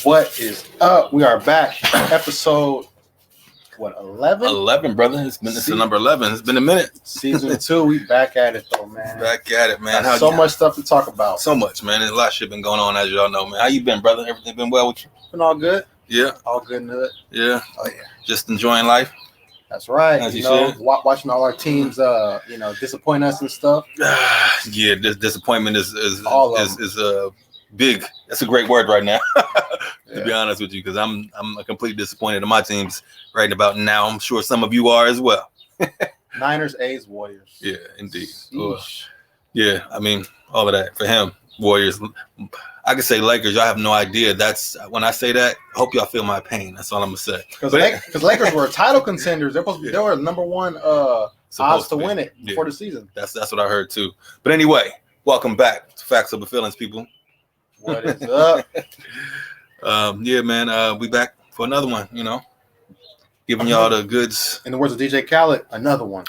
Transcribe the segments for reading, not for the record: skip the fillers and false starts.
What is up? We are back. Episode 11? 11, brother. It's the number 11. It's been a minute. Season 2. We back at it though, man. Back at it, man. So much stuff to talk about. So much, man. There's a lot of shit been going on, as y'all know, man. How you been, brother? Everything been well with you? Been all good. Yeah. All good in the hood. Yeah. Oh yeah. Just enjoying life. That's right. As you should. Watching all our teams, disappoint us and stuff. Yeah. This disappointment is big. That's a great word right now. To be honest with you, because I'm completely disappointed in my teams right about now. I'm sure some of you are as well. Niners, A's, Warriors. Yeah, indeed. Yeah, I mean, all of that for him. Warriors. I could say Lakers. Y'all have no idea. That's when I say that. I hope y'all feel my pain. That's all I'm gonna say. Because Lakers were title contenders. They were number one odds to win it before the season. That's what I heard too. But anyway, welcome back to Facts Over Feelings, people. What is up? Yeah, man. We back for another one. Giving y'all the goods. In the words of DJ Khaled, another one.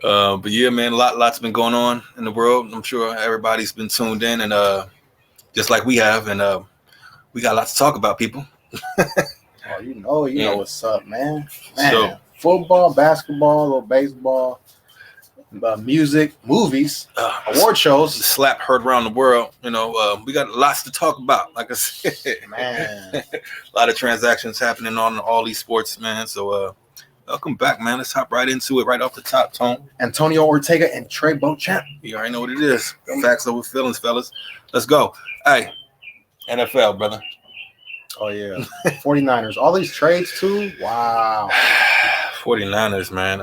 But yeah, man, lots been going on in the world. I'm sure everybody's been tuned in, and just like we have, and we got lots to talk about, people. You know what's up, man. So, football, basketball, a little baseball, music, movies, award shows. The slap heard around the world. We got lots to talk about. Like I said, man, a lot of transactions happening on all these sports, man. So. Welcome back, man. Let's hop right into it, right off the top, Tone. Antonio Ortega and Trey Beauchamp. You already know what it is. Facts over feelings, fellas. Let's go. Hey, NFL, brother. Oh, yeah. 49ers. All these trades, too? Wow. 49ers, man.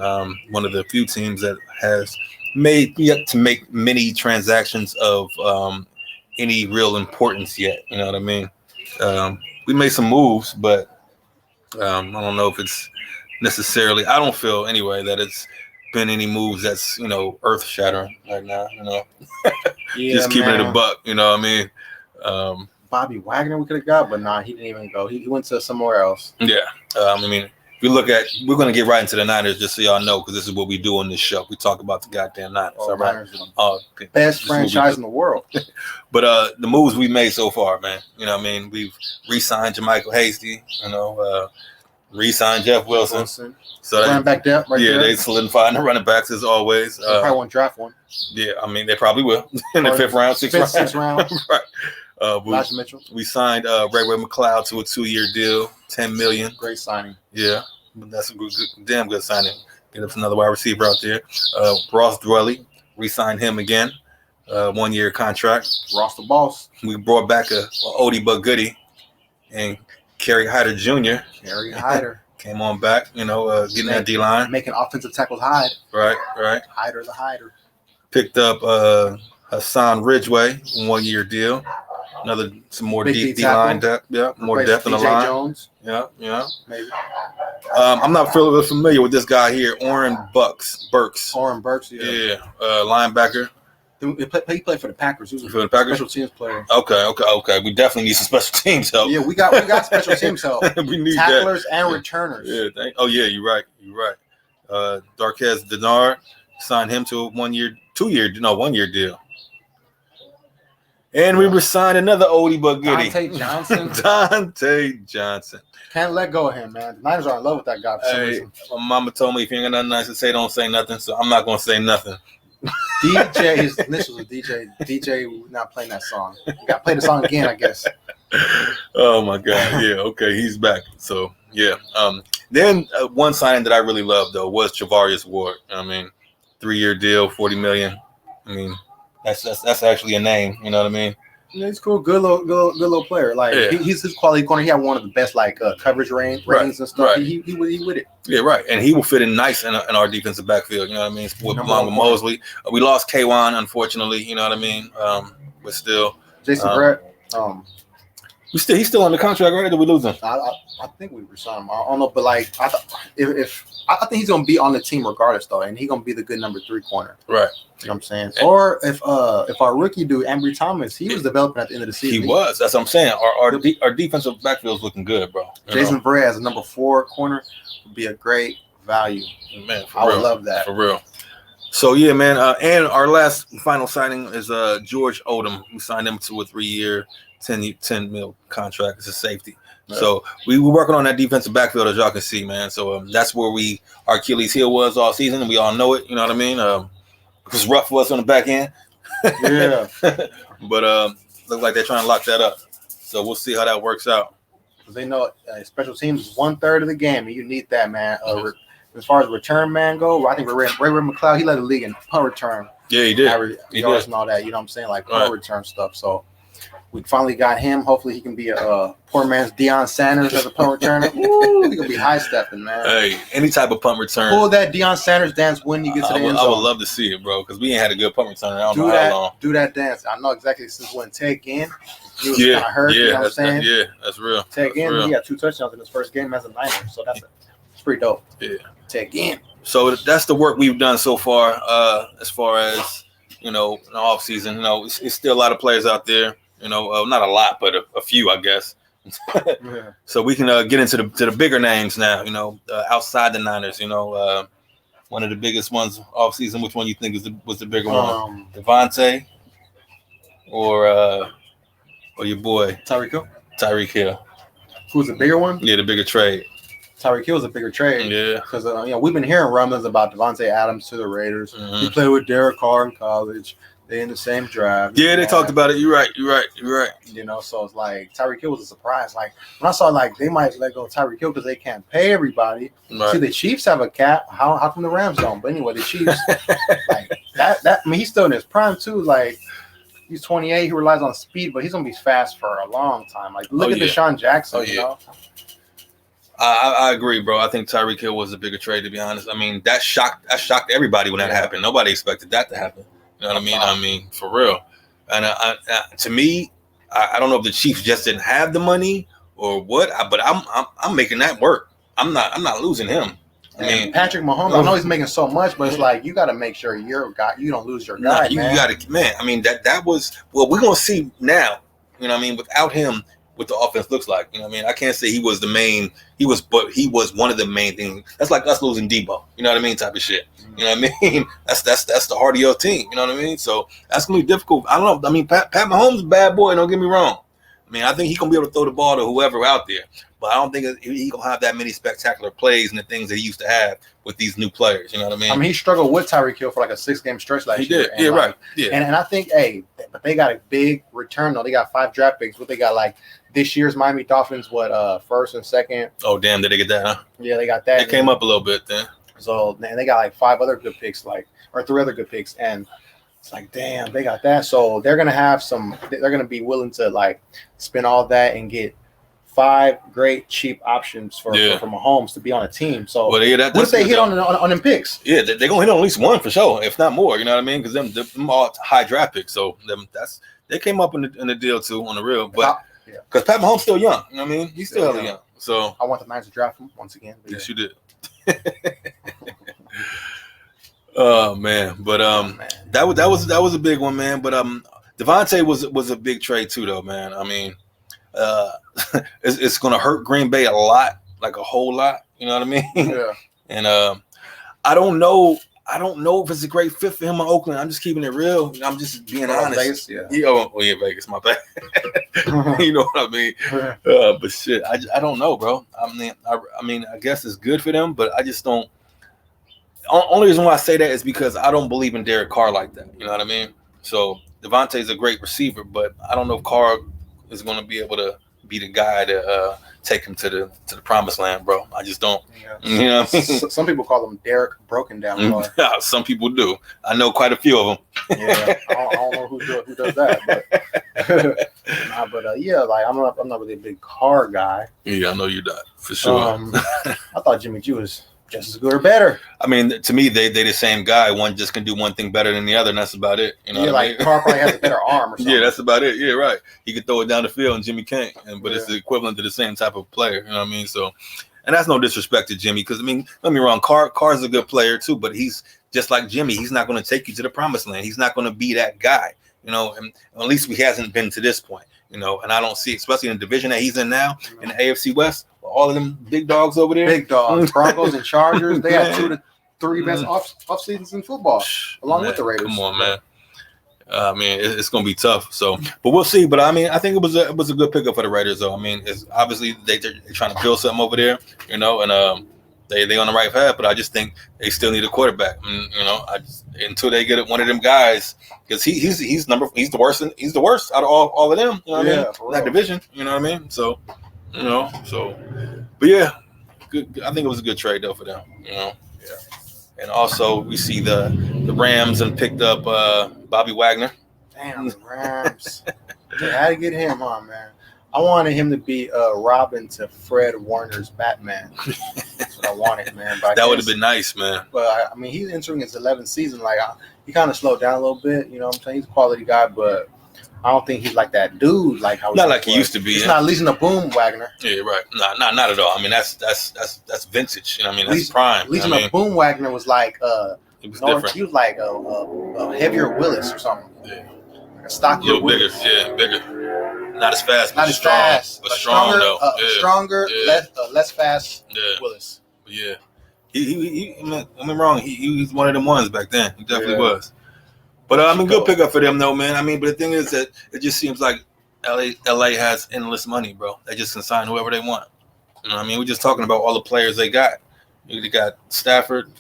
One of the few teams that has yet to make many transactions of any real importance yet. You know what I mean? We made some moves, but I don't know if it's necessarily, I don't feel anyway that it's been any moves that's earth shattering right now. Just keeping it a buck. You know what I mean? Bobby Wagner we could have got, but nah, he didn't even go. He went to somewhere else. Yeah. I mean, if you look at, we're gonna get right into the Niners just so y'all know, because this is what we do on this show. We talk about the goddamn Niners. All right. Niners best franchise in the world. But the moves we made so far, man. You know what I mean? We've re-signed Jermichael Hasty. Re-signed Jeff Wilson. So running back depth right there. They solidifying the running backs as always. They probably won't draft one. Yeah, I mean, they probably will. In the fifth round, sixth round. Right. Mitchell. We signed Ray-Ray McLeod to a 2-year deal, $10 million. Great signing. Yeah, that's a damn good signing. Get us another wide receiver out there. Ross Dwelly, re-signed him again, 1-year contract. Ross the boss. We brought back a oldie but goodie, and Kerry Hyder Jr. Kerry Hyder came on back, getting that D-line. Making offensive tackles hide. Right. Hyder the Hyder. Picked up Hassan Ridgeway, 1-year deal. Some more deep D-line depth. Yeah, more depth in the line. Jones. Yeah. Maybe. I'm not familiar with this guy here, Oren Burks. Oren Burks, yeah. Linebacker. He played for the Packers. He was for the Packers? Special teams player. Okay. We definitely need some special teams help. Yeah, we got special teams help. We need tacklers that. And returners. Yeah. You're right. Darquez Denard, signed him to a 1-year deal. And we signed another oldie but goodie. Dante Johnson. Can't let go of him, man. The Niners are in love with that guy for some reason. My mama told me if you ain't got nothing nice to say, don't say nothing. So I'm not gonna say nothing. DJ, his initials are DJ. DJ, we're not playing that song. We got to play the song again, I guess. Oh my God! Yeah, okay, he's back. So yeah. Then one signing that I really loved though was Travarius Ward. I mean, 3-year deal, $40 million. I mean, that's actually a name. You know what I mean? Yeah, he's cool. Good little player. Like he's his quality corner. He had one of the best coverage ratings and stuff. Right. He with it. Yeah, right. And he will fit in nice in our defensive backfield. You know what I mean? Along with Mosley. We lost K1, unfortunately. You know what I mean? But still, Jason Brett. He's still on the contract, right? Or did we lose him? I think we resigned him. I don't know, but I think he's gonna be on the team regardless, though, and he's gonna be the good number 3 corner. Right. You know what I'm saying? Or if our rookie dude, Ambry Thomas, he was developing at the end of the season. He was. That's what I'm saying. Our defensive backfield's looking good, bro. Jason Verrett as a number 4 corner would be a great value. Man, I would love that. For real. So yeah, man. And our last final signing is George Odom. We signed him to a 3-year, 10 mil contract as a safety. Yeah. So we were working on that defensive backfield, as y'all can see, man. So that's where our Achilles heel was all season, and we all know it. You know what I mean? It was rough for us on the back end. Yeah. But looks like they're trying to lock that up. So we'll see how that works out. They know special teams is 1/3 of the game, and you need that, man. As far as return man go, I think Ray McLeod, he led the league in punt return. Yeah, he did. Yards and all that, you know what I'm saying? Like punt return stuff. So we finally got him. Hopefully he can be a poor man's Deion Sanders as a punt returner. Woo, he gonna be high stepping, man. Hey, any type of punt return. Pull that Deion Sanders dance when you get to the end zone. I would love to see it, bro, because we ain't had a good punt returner. I don't know how long. Do that dance. I know exactly since when Ted Ginn, he was kind of hurt. You know what I'm saying? That's real. Ted Ginn, he got 2 touchdowns in his first game as a Niner, so it's pretty dope. Yeah. Ted Ginn. So that's the work we've done so far. As far as in the off season, it's still a lot of players out there. Not a lot, but a few, I guess. Yeah. So we can get into the bigger names now. Outside the Niners. One of the biggest ones off season. Which one you think was the bigger one? Devontae or your boy Tyreek Hill? Tyreek Hill. Who's the bigger one? Yeah, the bigger trade. Tyreek Hill is a bigger trade. Yeah. Because we've been hearing rumblings about Devontae Adams to the Raiders. Mm-hmm. He played with Derek Carr in college. They in the same draft. Yeah, they talked about it. You're right. So it's like Tyreek Hill was a surprise. Like when I saw they might let go of Tyreek Hill because they can't pay everybody. Right. See, the Chiefs have a cap. How come the Rams don't? But anyway, the Chiefs like that. I mean, he's still in his prime too. Like he's 28. He relies on speed, but he's gonna be fast for a long time. Like look at Deshaun Jackson. I agree, bro. I think Tyreek Hill was a bigger trade, to be honest. I mean, that shocked everybody when that happened. Nobody expected that to happen. You know what I mean? I mean, for real. And to me, I don't know if the Chiefs just didn't have the money or what, but I'm making that work. I'm not losing him. I mean, Patrick Mahomes, I know he's making so much, but it's like you got to make sure you don't lose your guy. You got to, man. I mean, that was we're gonna see now. You know what I mean? Without him, what the offense looks like. You know what I mean? I can't say he was the main. But he was one of the main things. That's like us losing Debo. You know what I mean? Type of shit. You know what I mean? That's the heart of your team. You know what I mean? So that's gonna be difficult. I don't know. I mean, Pat Mahomes is a bad boy. Don't get me wrong. I mean, I think he's gonna be able to throw the ball to whoever out there. But I don't think he's gonna have that many spectacular plays and the things that he used to have with these new players. You know what I mean? I mean, he struggled with Tyreek Hill for like a 6-game stretch last year. He did. Right. Yeah. And I think, but they got a big return though. They got 5 draft picks. What they got like this year's Miami Dolphins, first and second. Oh damn! Did they get that? Huh? Yeah, they got that. It came up a little bit then. So and they got like 5 other good picks, or 3 other good picks, and it's like damn, they got that. So they're gonna have they're gonna be willing to like spend all that and get 5 great cheap options for Mahomes to be on a team. So what if they hit on them picks? Yeah, they're gonna hit on at least one for sure, if not more. You know what I mean? Because them all high draft picks. So they came up in the deal too on the real, but. Because Pat Mahomes still young. You know what I mean? He's still young. So I want the Niners to draft him once again. Yes, you did. Oh man. But that was a big one, man. But Devontae was a big trade too, though, man. I mean, it's gonna hurt Green Bay a lot, like a whole lot. You know what I mean? Yeah. And I don't know if it's a great fit for him in Oakland. I'm just keeping it real. I'm just being honest. Vegas, yeah. Vegas, my bad. You know what I mean? But shit, I don't know, bro. I mean, I guess it's good for them, but I just don't. Only reason why I say that is because I don't believe in Derek Carr like that. You know what I mean? So Devontae's a great receiver, but I don't know if Carr is going to be able to be the guy to take him to the promised land, bro. I just don't. Yeah. You know what I mean? Some people call him Derek Broken Down Carr. Yeah, some people do. I know quite a few of them. Yeah, I don't know who does that, but yeah, like I'm not really a big Carr guy. Yeah, I know you're not for sure. I thought Jimmy G was just as good or better. I mean, to me, they the same guy. One just can do one thing better than the other, and that's about it. You know, yeah, like Carr probably has a better arm or something. Yeah, that's about it. Yeah, right. He could throw it down the field, and Jimmy can't. But it's the equivalent to the same type of player. You know what I mean? So, and that's no disrespect to Jimmy, because I mean, don't get me wrong, Carr's a good player too, but he's just like Jimmy. He's not going to take you to the promised land. He's not going to be that guy. You know, and at least he hasn't been to this point. You know, and I don't see, especially in the division that he's in now, in the AFC West, all of them big dogs over there. Big dogs, Broncos and Chargers. They had three best off seasons in football, along with the Raiders. Come on, man. I mean, it's going to be tough. So, but we'll see. But I mean, I think it was a good pickup for the Raiders, though. I mean, it's obviously they're trying to build something over there, and they on the right path. But I just think they still need a quarterback. And, until they get one of them guys, because he's the worst out of all of them. You know what I mean? That division. You know what I mean? So, but yeah, good. I think it was a good trade though for them. Yeah. And also, we see the Rams and picked up Bobby Wagner. Damn, the Rams. They had to get him on, man. I wanted him to be Robin to Fred Warner's Batman. That's what I wanted, man. But that would have been nice, man. But, I mean, he's entering his 11th season. Like, he kind of slowed down a little bit. You know what I'm saying? He's a quality guy, but I don't think he's like that dude. Like how not like he used to be. He's not leasing a boom Wagner. Yeah, right. Not at all. I mean, that's vintage. You know what I mean? That's prime. Leasing a boom Wagner was like it was different. He was like a heavier Willis or something. Yeah. Like a stockier, a little bigger. Yeah, bigger. Not as fast, but strong. But stronger though. Stronger, less fast. Yeah. Willis. Yeah. I'm wrong. He was one of them ones back then. He definitely was. But I mean, good pickup for them, though, man. I mean, but the thing is that it just seems like LA has endless money, bro. They just can sign whoever they want. You know what I mean? We're just talking about all the players they got. They got Stafford,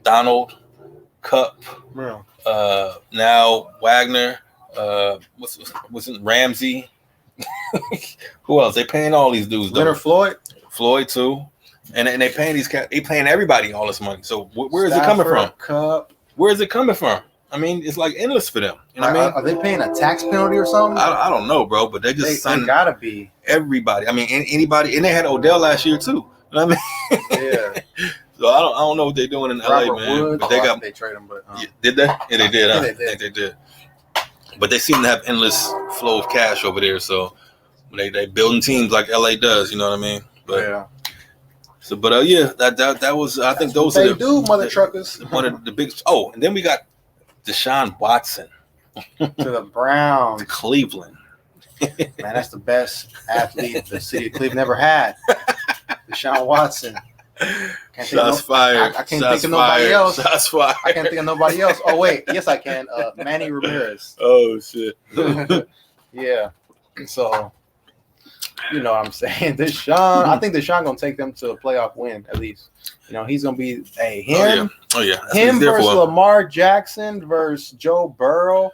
Donald, Cup, now Wagner. What's it? Ramsey. Who else? They paying all these dudes. Leonard Floyd too, and they paying these cats. They paying everybody all this money. So where is it coming from? Cup. Where is it coming from? I mean, it's like endless for them. You know what I mean? Are they paying a tax penalty or something? I don't know, bro, but they gotta be everybody. I mean, anybody, and they had Odell last year too. You know what I mean? Yeah. So I don't know what they're doing in LA, man. Woods. But they trade them, but did they? Yeah, they did. I think they did. But they seem to have endless flow of cash over there. So they building teams like LA does. You know what I mean? But, yeah. So, but that was. I think those are the mother truckers. One of the big. Oh, and then we got Deshaun Watson to the Browns, to Cleveland. Man, that's the best athlete the city of Cleveland ever had. Deshaun Watson. Shots fired. I can't think of nobody else. Shots fired. I can't think of nobody else. Oh wait, yes I can. Manny Ramirez. Oh shit. Yeah. So, you know what I'm saying? Deshaun. I think Deshaun gonna take them to a playoff win at least. You know, he's gonna be him. Oh yeah. Him versus Lamar Jackson versus Joe Burrow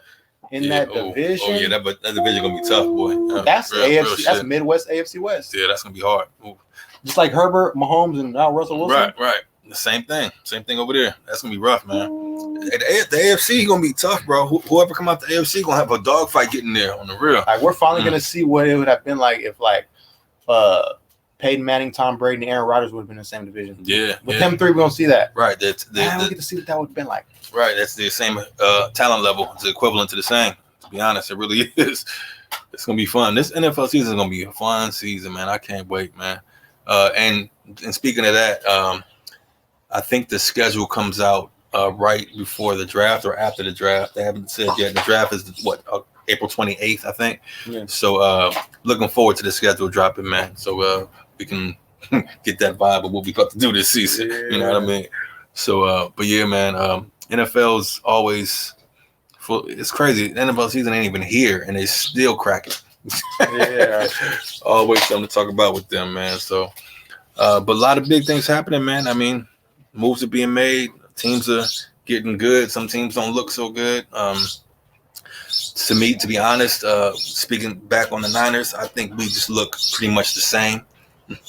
in that division. Oh yeah, that division gonna be tough, boy. That's AFC. That's Midwest AFC West. Yeah, that's gonna be hard. Ooh. Just like Herbert, Mahomes, and now Russell Wilson. Right. The same thing over there. That's gonna be rough, man. The AFC gonna be tough, bro. Whoever come out the AFC gonna have a dogfight getting there on the real. Like, we're finally gonna see what it would have been like if Peyton Manning, Tom Brady, and Aaron Rodgers would have been in the same division. Yeah. With them three, we're gonna see that. Right. We get to see what that would have been like. Right. That's the same talent level. It's equivalent to the same. To be honest, it really is. It's gonna be fun. This NFL season is gonna be a fun season, man. I can't wait, man. And speaking of that, I think the schedule comes out right before the draft or after the draft. They haven't said yet. The draft is April 28th, I think. Yeah. So looking forward to the schedule dropping, man. So we can get that vibe of what we about to do this season. Yeah. You know what I mean? So, but yeah, man. NFL's always full. It's crazy. The NFL season ain't even here, and they still cracking. Yeah. Always something to talk about with them, man. So, but a lot of big things happening, man. I mean, moves are being made. Teams are getting good. Some teams don't look so good. To me, to be honest, speaking back on the Niners, I think we just look pretty much the same,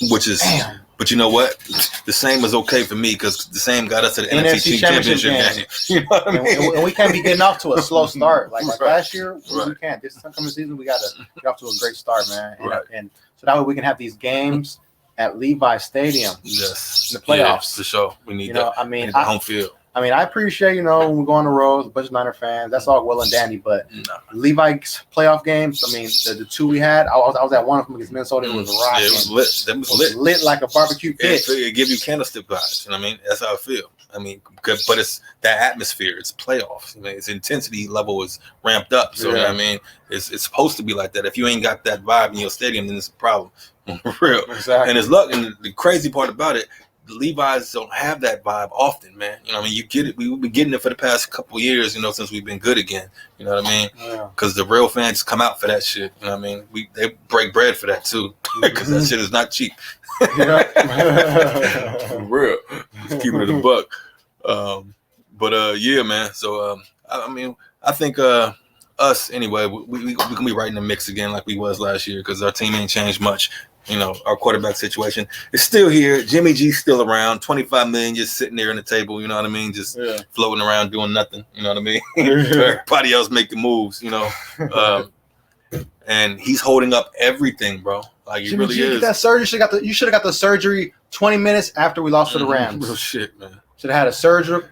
which is. Damn. But you know what? The same is okay for me because the same got us to the NFC Championship game. You know what I mean? And we can't be getting off to a slow start. Like last year, we can't. This coming season, we got to get off to a great start, man. And so that way we can have these games at Levi Stadium. Yes. In the playoffs. Yeah, for sure. We need that. I mean, home field. I mean, I appreciate, when we go on the road, a bunch of Niner fans. That's all well and dandy. But Levi's playoff games, I mean, the two we had, I was at one of them against Minnesota. It was rocking. Yeah, it was lit. That was lit like a barbecue pit. It give you candlestick vibes. You know what I mean? That's how I feel. I mean, but it's that atmosphere. It's playoffs. I mean, its intensity level is ramped up. So, you know what I mean? It's supposed to be like that. If you ain't got that vibe in your stadium, then it's a problem. For real. Exactly. And it's luck. And the crazy part about it, Levi's don't have that vibe often, man. You know what I mean? You get it. We've been getting it for the past couple of years, you know, since we've been good again. You know what I mean? Because the real fans come out for that shit. You know what I mean? They break bread for that too, because that shit is not cheap. For real. Just keeping it a buck. Yeah, man. So I mean, I think us anyway, we can be right in the mix again like we was last year, because our team ain't changed much. You know, our quarterback situation is still here. Jimmy G's still around. 25 million just sitting there on the table. You know what I mean? Just floating around doing nothing. You know what I mean? Everybody else making moves. You know, and he's holding up everything, bro. Like he Jimmy really G, is. that surgery you should have got the surgery 20 minutes after we lost to the Rams. Real shit, man. Should have had a surgery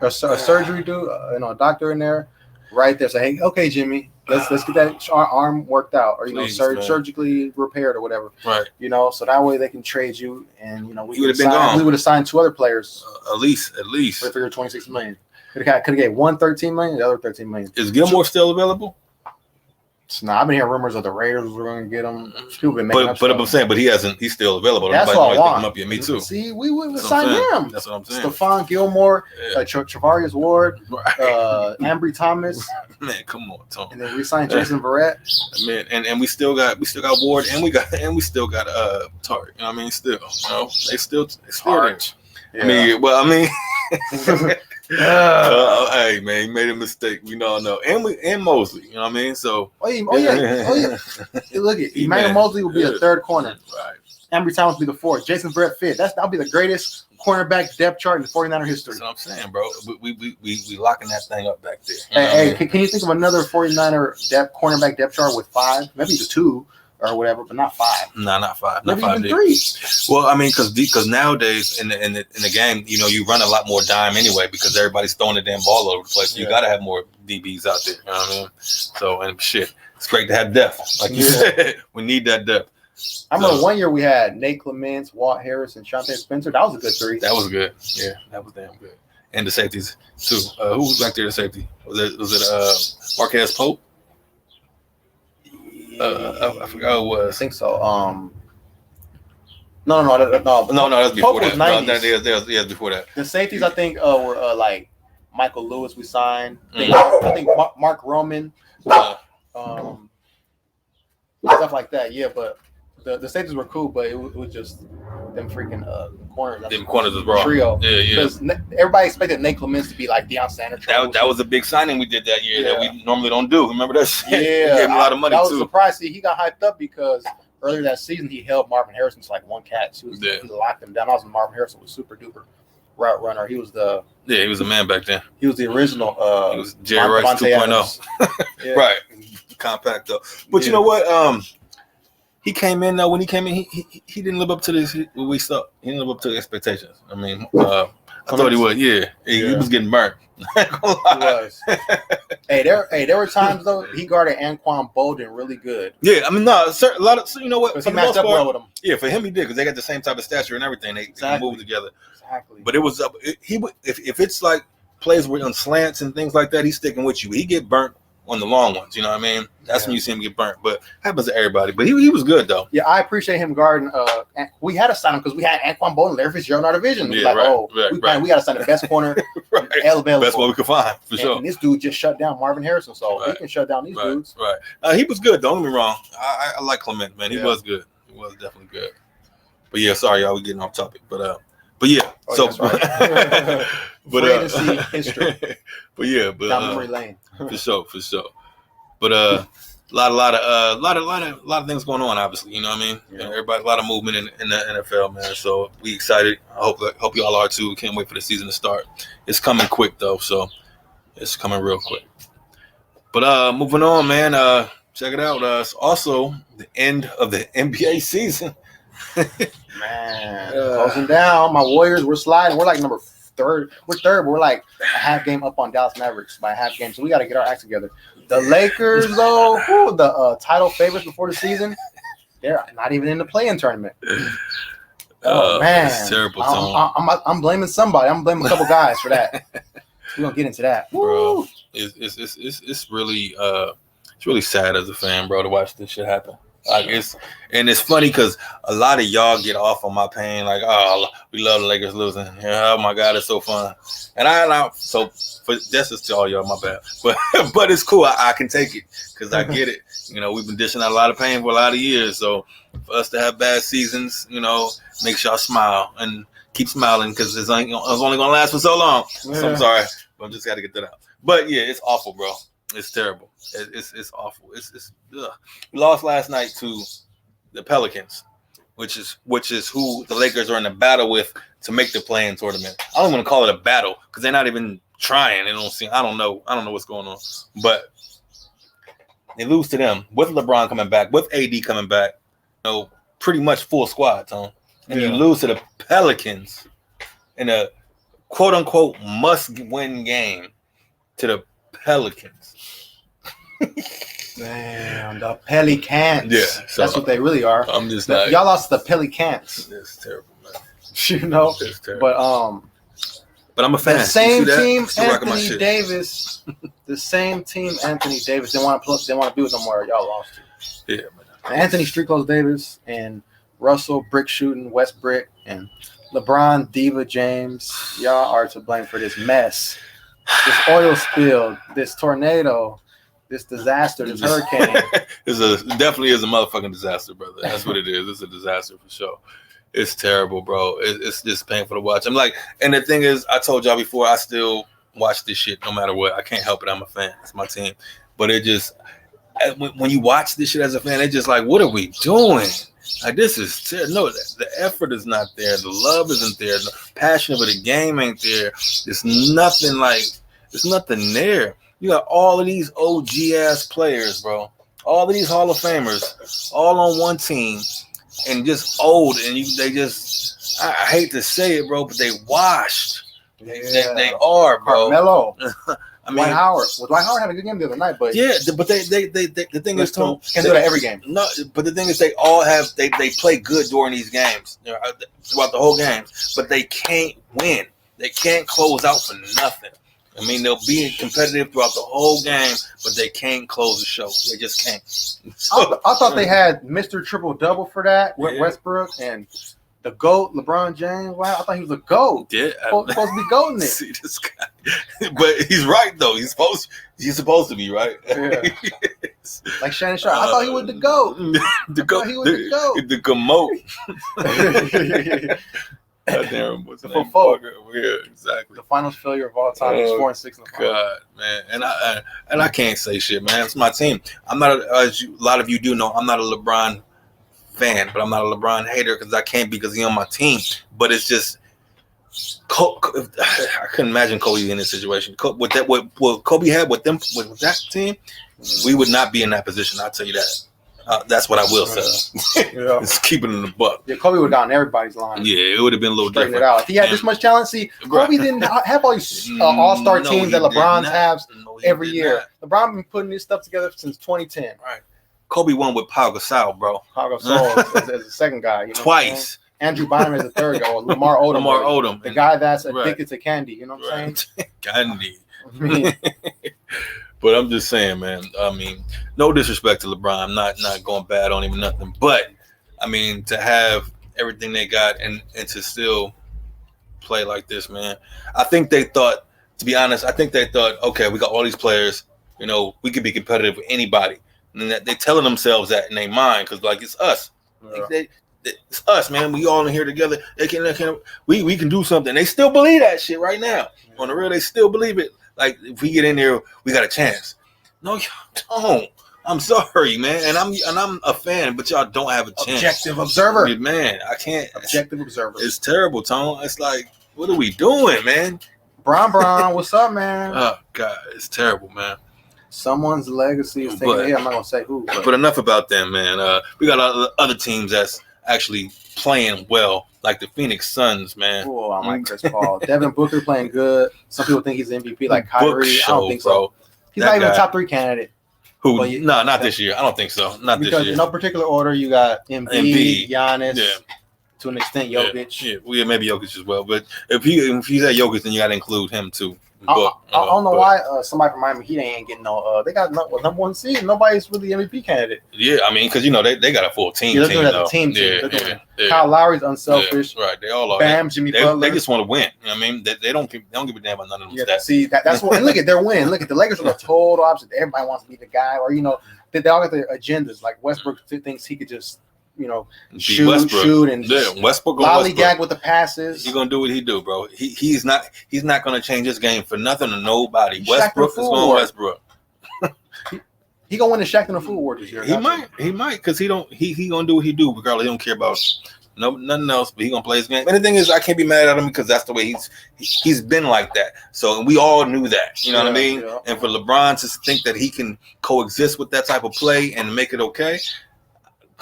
dude, a doctor in there, right there. Say, hey, okay, Jimmy, let's get that arm worked out, or Please, surgically repaired or whatever. Right. You know, so that way they can trade you, and you know we would have been gone. We would have signed 2 other players. At least. For your 26 million. Could have get one 13 million, the other 13 million. Is Gilmore still available? Nah, I've been hearing rumors of the Raiders were going to get him. People been making up but I'm saying, but he hasn't. He's still available. That's what I want. Him up yet. Me too. See, we would sign him. That's what I'm saying. Stephon Gilmore, Travarius Ward, Ambry Thomas. Man, come on, Tom. And then we signed Jason Verrett. Man, and we still got Ward, and we still got Tart. You know what I mean? Still, you know, they still Tart. Yeah. Hey man, he made a mistake. We all know, and Mosley. You know what I mean? So yeah. Look at Emmanuel Mosley will be a third corner. Right. Ambry Thomas will be the fourth. Jason Verrett fifth. That'll be the greatest cornerback depth chart in 49er history. That's what I'm saying, bro. We locking that thing up back there. Hey, can you think of another 49er cornerback depth chart with 5? Maybe 2. Or whatever, but not 5. No, not 5. Maybe not 5 even 3. Well, I mean, because nowadays in the game, you know, you run a lot more dime anyway, because everybody's throwing the damn ball over the place. So you got to have more DBs out there. You know what I mean? So and shit, it's great to have depth, like you said. We need that depth. I remember one year we had Nate Clements, Walt Harris, and Shante Spencer. That was a good 3. That was good. Yeah, that was damn good. And the safeties too. Who was back there? The safety was it Marquez Pope? I forgot who it was. I think so. No. That's before Pope that. Was 90s. Yeah, before that. The safeties, I think, were like Michael Lewis. We signed. I think Mark Roman. Stuff like that. Yeah, but the safeties were cool, but it was just them freaking corners. Them corners was raw. Trio. Yeah. Because everybody expected Nate Clements to be like Deion Sanders. That was a big signing we did that year that we normally don't do. Remember that shit? Yeah. We gave him a lot of money, that was too. a surprise. See, he got hyped up because earlier that season he held Marvin Harrison to like 1 catch. He locked him down. Marvin Harrison was super duper route runner. He was he was a man back then. He was the original. He was Jerry Rice 2.0. Right. Compact though. But you know what? He came in though. When he came in, he didn't live up to this. He didn't live up to the expectations. I mean, I thought he would. Yeah, he was getting burnt. He was. There were times though he guarded Anquan Bolden really good. Yeah, I mean, a lot of you know what? For he matched up well with him. Yeah, for him he did because they got the same type of stature and everything. They can move together. Exactly. But it was if it's like plays with on slants and things like that, he's sticking with you. He get burnt on the long ones, you know what I mean? That's when you see him get burnt, but happens to everybody. But he was good though. Yeah, I appreciate him guarding. We had to sign him because we had Anquan Bolden, Larry Fitzgerald in our division. We got to sign the best corner available. Best one we could find for sure. And this dude just shut down Marvin Harrison, so he can shut down these dudes. Right. He was good. Don't get me wrong. I like Clement, man. He was good. He was definitely good. But yeah, sorry y'all, we getting off topic. But yeah. That's right. But see history. But down memory lane. for sure. But a lot of things going on. Obviously, you know what I mean. Yeah. Everybody, a lot of movement in the NFL, man. So we excited. I hope y'all are too. Can't wait for the season to start. It's coming quick though, so it's coming real quick. But moving on, man. Check it out. It's also the end of the NBA season. Man, closing down. My Warriors, we're sliding. We're like number 3rd. We're 3rd. But we're like a half game up on Dallas Mavericks by a half game. So we got to get our act together. The Lakers, though, the title favorites before the season, they're not even in the play-in tournament. Oh man, it's terrible. I'm blaming somebody. I'm blaming a couple guys for that. We're gonna get into that, bro. Woo. It's really sad as a fan, bro, to watch this shit happen. Like it's funny because a lot of y'all get off on my pain. Like, oh, we love the Lakers losing. Yeah, oh my God, it's so fun. And so for that's just to all y'all, my bad. But it's cool. I can take it because I get it. We've been dishing out a lot of pain for a lot of years. So for us to have bad seasons, makes y'all smile and keep smiling because it's only gonna last for so long. Yeah. So I'm sorry, but I just got to get that out. But yeah, it's awful, bro. It's terrible. It's awful. It's ugh. We lost last night to the Pelicans, which is who the Lakers are in a battle with to make the play-in tournament. I don't want to call it a battle because they're not even trying. They don't see. I don't know what's going on, but they lose to them with LeBron coming back, with AD coming back. Pretty much full squad, Tom. And you lose to the Pelicans in a quote-unquote must-win game to the Pelicans. Damn, the Pelicans. Yeah, so that's what they really are. I'm just y'all lost the Pelicans. It's terrible, man. It's terrible. But I'm a fan. The same team, Anthony Davis. The same team, Anthony Davis. They want to be with them where y'all lost to. Yeah, man. Anthony Streetclothes Davis and Russell Brick Shooting West Brick and LeBron Diva James. Y'all are to blame for this mess. This oil spill, this tornado, this disaster, this hurricane. Definitely is a motherfucking disaster, brother. That's what it is. It's a disaster for sure. It's terrible, bro. It's just painful to watch. I'm like, and the thing is, I told y'all before, I still watch this shit no matter what. I can't help it. I'm a fan. It's my team. But it just, when you watch this shit as a fan, it's just like, what are we doing? Like, this is no, the effort is not there. The love isn't there. The passion of the game ain't there. There's nothing there. You got all of these OG ass players, bro. All of these Hall of Famers, all on one team, and just old. And they just, I hate to say it, bro, but they washed. Yeah. They are, bro. Carmelo. Dwight Howard. Well, Dwight Howard had a good game the other night, but yeah, but the thing is, Tom, can't do that every game. No, but the thing is, they all have they play good during these games, throughout the whole game, but they can't win. They can't close out for nothing. I mean, they'll be competitive throughout the whole game, but they can't close the show. They just can't. So, I thought they had Mr. Triple Double for that with Westbrook and the GOAT, LeBron James. Wow, I thought he was a GOAT. Yeah, supposed to be GOATing it. See this guy, but he's right though. He's supposed to be right. Yeah. Like Shannon Sharp. I thought he was the GOAT. The GOAT. He was the GOAT. The GOAT. Goddamn, what's the name? Yeah, exactly. The finals failure of all time is 4-6 in the final. God, man, and I can't say shit, man. It's my team. I'm not, as a lot of you do know, I'm not a LeBron fan, but I'm not a LeBron hater because I can't because he's on my team. But it's just, I couldn't imagine Kobe in this situation. What Kobe had with that team, we would not be in that position. I'll tell you that. That's what I will say. Yeah. It's keeping it in the buck. Yeah, Kobe would have gotten everybody's line. Yeah, it would have been a little different. It out. If he had this much talent, see, Kobe didn't have all these all-star teams that LeBron has every year. LeBron been putting this stuff together since 2010. Right. Kobe won with Pau Gasol, bro. Pau Gasol as the second guy. You know twice. Andrew Bynum as the third guy. Or Lamar Odom. The guy that's addicted to candy. You know what I'm saying? Candy. But I'm just saying, man. I mean, no disrespect to LeBron. I'm not going bad on him or nothing. But I mean, to have everything they got and to still play like this, man. I think they thought, to be honest, okay, we got all these players. You know, we could be competitive with anybody. And they're telling themselves that in their mind because, like, it's us. Yeah. It's us, man. We all in here together. We can do something. They still believe that shit right now. Yeah. On the real, they still believe it. Like, if we get in there, we got a chance. No, y'all don't. I'm sorry, man. And I'm a fan, but y'all don't have a chance. Objective observer. Man, I can't. Objective observer. It's terrible, Tone. It's like, what are we doing, man? Bron, what's up, man? Oh, God. It's terrible, man. Someone's legacy is taken here. I'm not going to say who. But enough about them, man. We got other teams that's actually playing well, like the Phoenix Suns, man. Oh, I like Chris Paul. Devin Booker playing good. Some people think he's MVP, like Kyrie. I don't think so. He's not even a top 3 candidate. Who? No, not this year. I don't think so. Not this year. Because in no particular order, you got Embiid, Giannis, to an extent, Jokic. Yeah, maybe Jokic as well. But if he's at Jokic, then you got to include him too. I don't know why somebody from Miami Heat ain't getting no. They got number one seed. Nobody's really MVP candidate. Yeah, I mean, because they got a full team. Yeah, they're doing it as a team. Yeah. Kyle Lowry's unselfish. Right, they all are. Bam, Jimmy Butler. They just want to win. You know what I mean, they don't give a damn about none of them stats. See, that's what. And look at their win. Look at the Lakers are the total opposite. Everybody wants to be the guy, or they all got their agendas. Like Westbrook thinks he could just. Shoot, and Westbrook lollygag with the passes. He's gonna do what he do, bro. He's not gonna change this game for nothing or nobody. Westbrook is going Westbrook. He gonna win the Shaq and the Food War this year. He might, because he gonna do what he do regardless. He don't care about nothing else, but he gonna play his game. And the thing is, I can't be mad at him because that's the way he's been like that. So we all knew that, you know what I mean. Yeah. And for LeBron to think that he can coexist with that type of play and make it okay.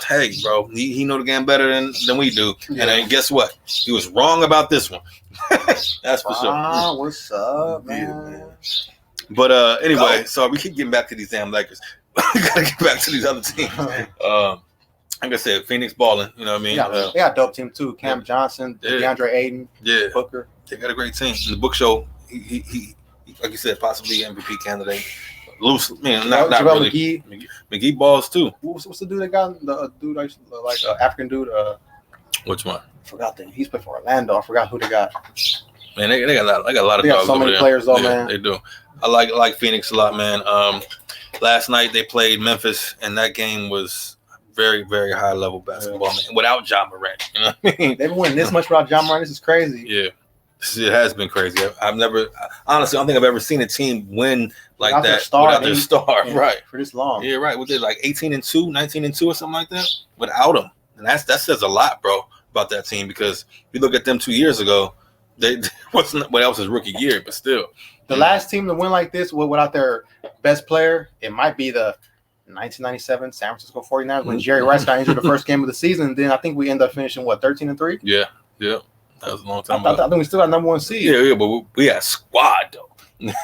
Hey, bro, he know the game better than we do. Yeah. And then guess what? He was wrong about this one. That's for sure. What's up, man? But anyway, so we keep getting back to these damn Lakers. We gotta get back to these other teams. Like I said, Phoenix balling. You know what I mean? They got a dope team too. Cam Johnson, DeAndre Ayton, Booker. They got a great team. In the book show, he like you said, possibly MVP candidate. Loose, man, not really. McGee balls too. What's the dude that got the dude like African dude? Which one? I forgot that he's playing for Orlando. I forgot who they got. Man, they got a lot of dogs so many players though, man. They do. I like Phoenix a lot, man. Last night they played Memphis, and that game was very, very high level basketball, man. Without Ja Morant, you know what I mean? They've won this much without Ja Morant. This is crazy. Yeah. It has been crazy. Honestly, I don't think I've ever seen a team win like that without their star. Right. For this long. Yeah, right. Was it like 18-2, 19-2 or something like that? Without them. And that says a lot, bro, about that team because if you look at them 2 years ago, that was his rookie year, but still. The last team to win like this without their best player, it might be the 1997 San Francisco 49ers when Jerry Rice got injured the first game of the season. Then I think we end up finishing, 13-3? Yeah. That was a long time ago. I think we still got number one seed. Yeah, but we had a squad though.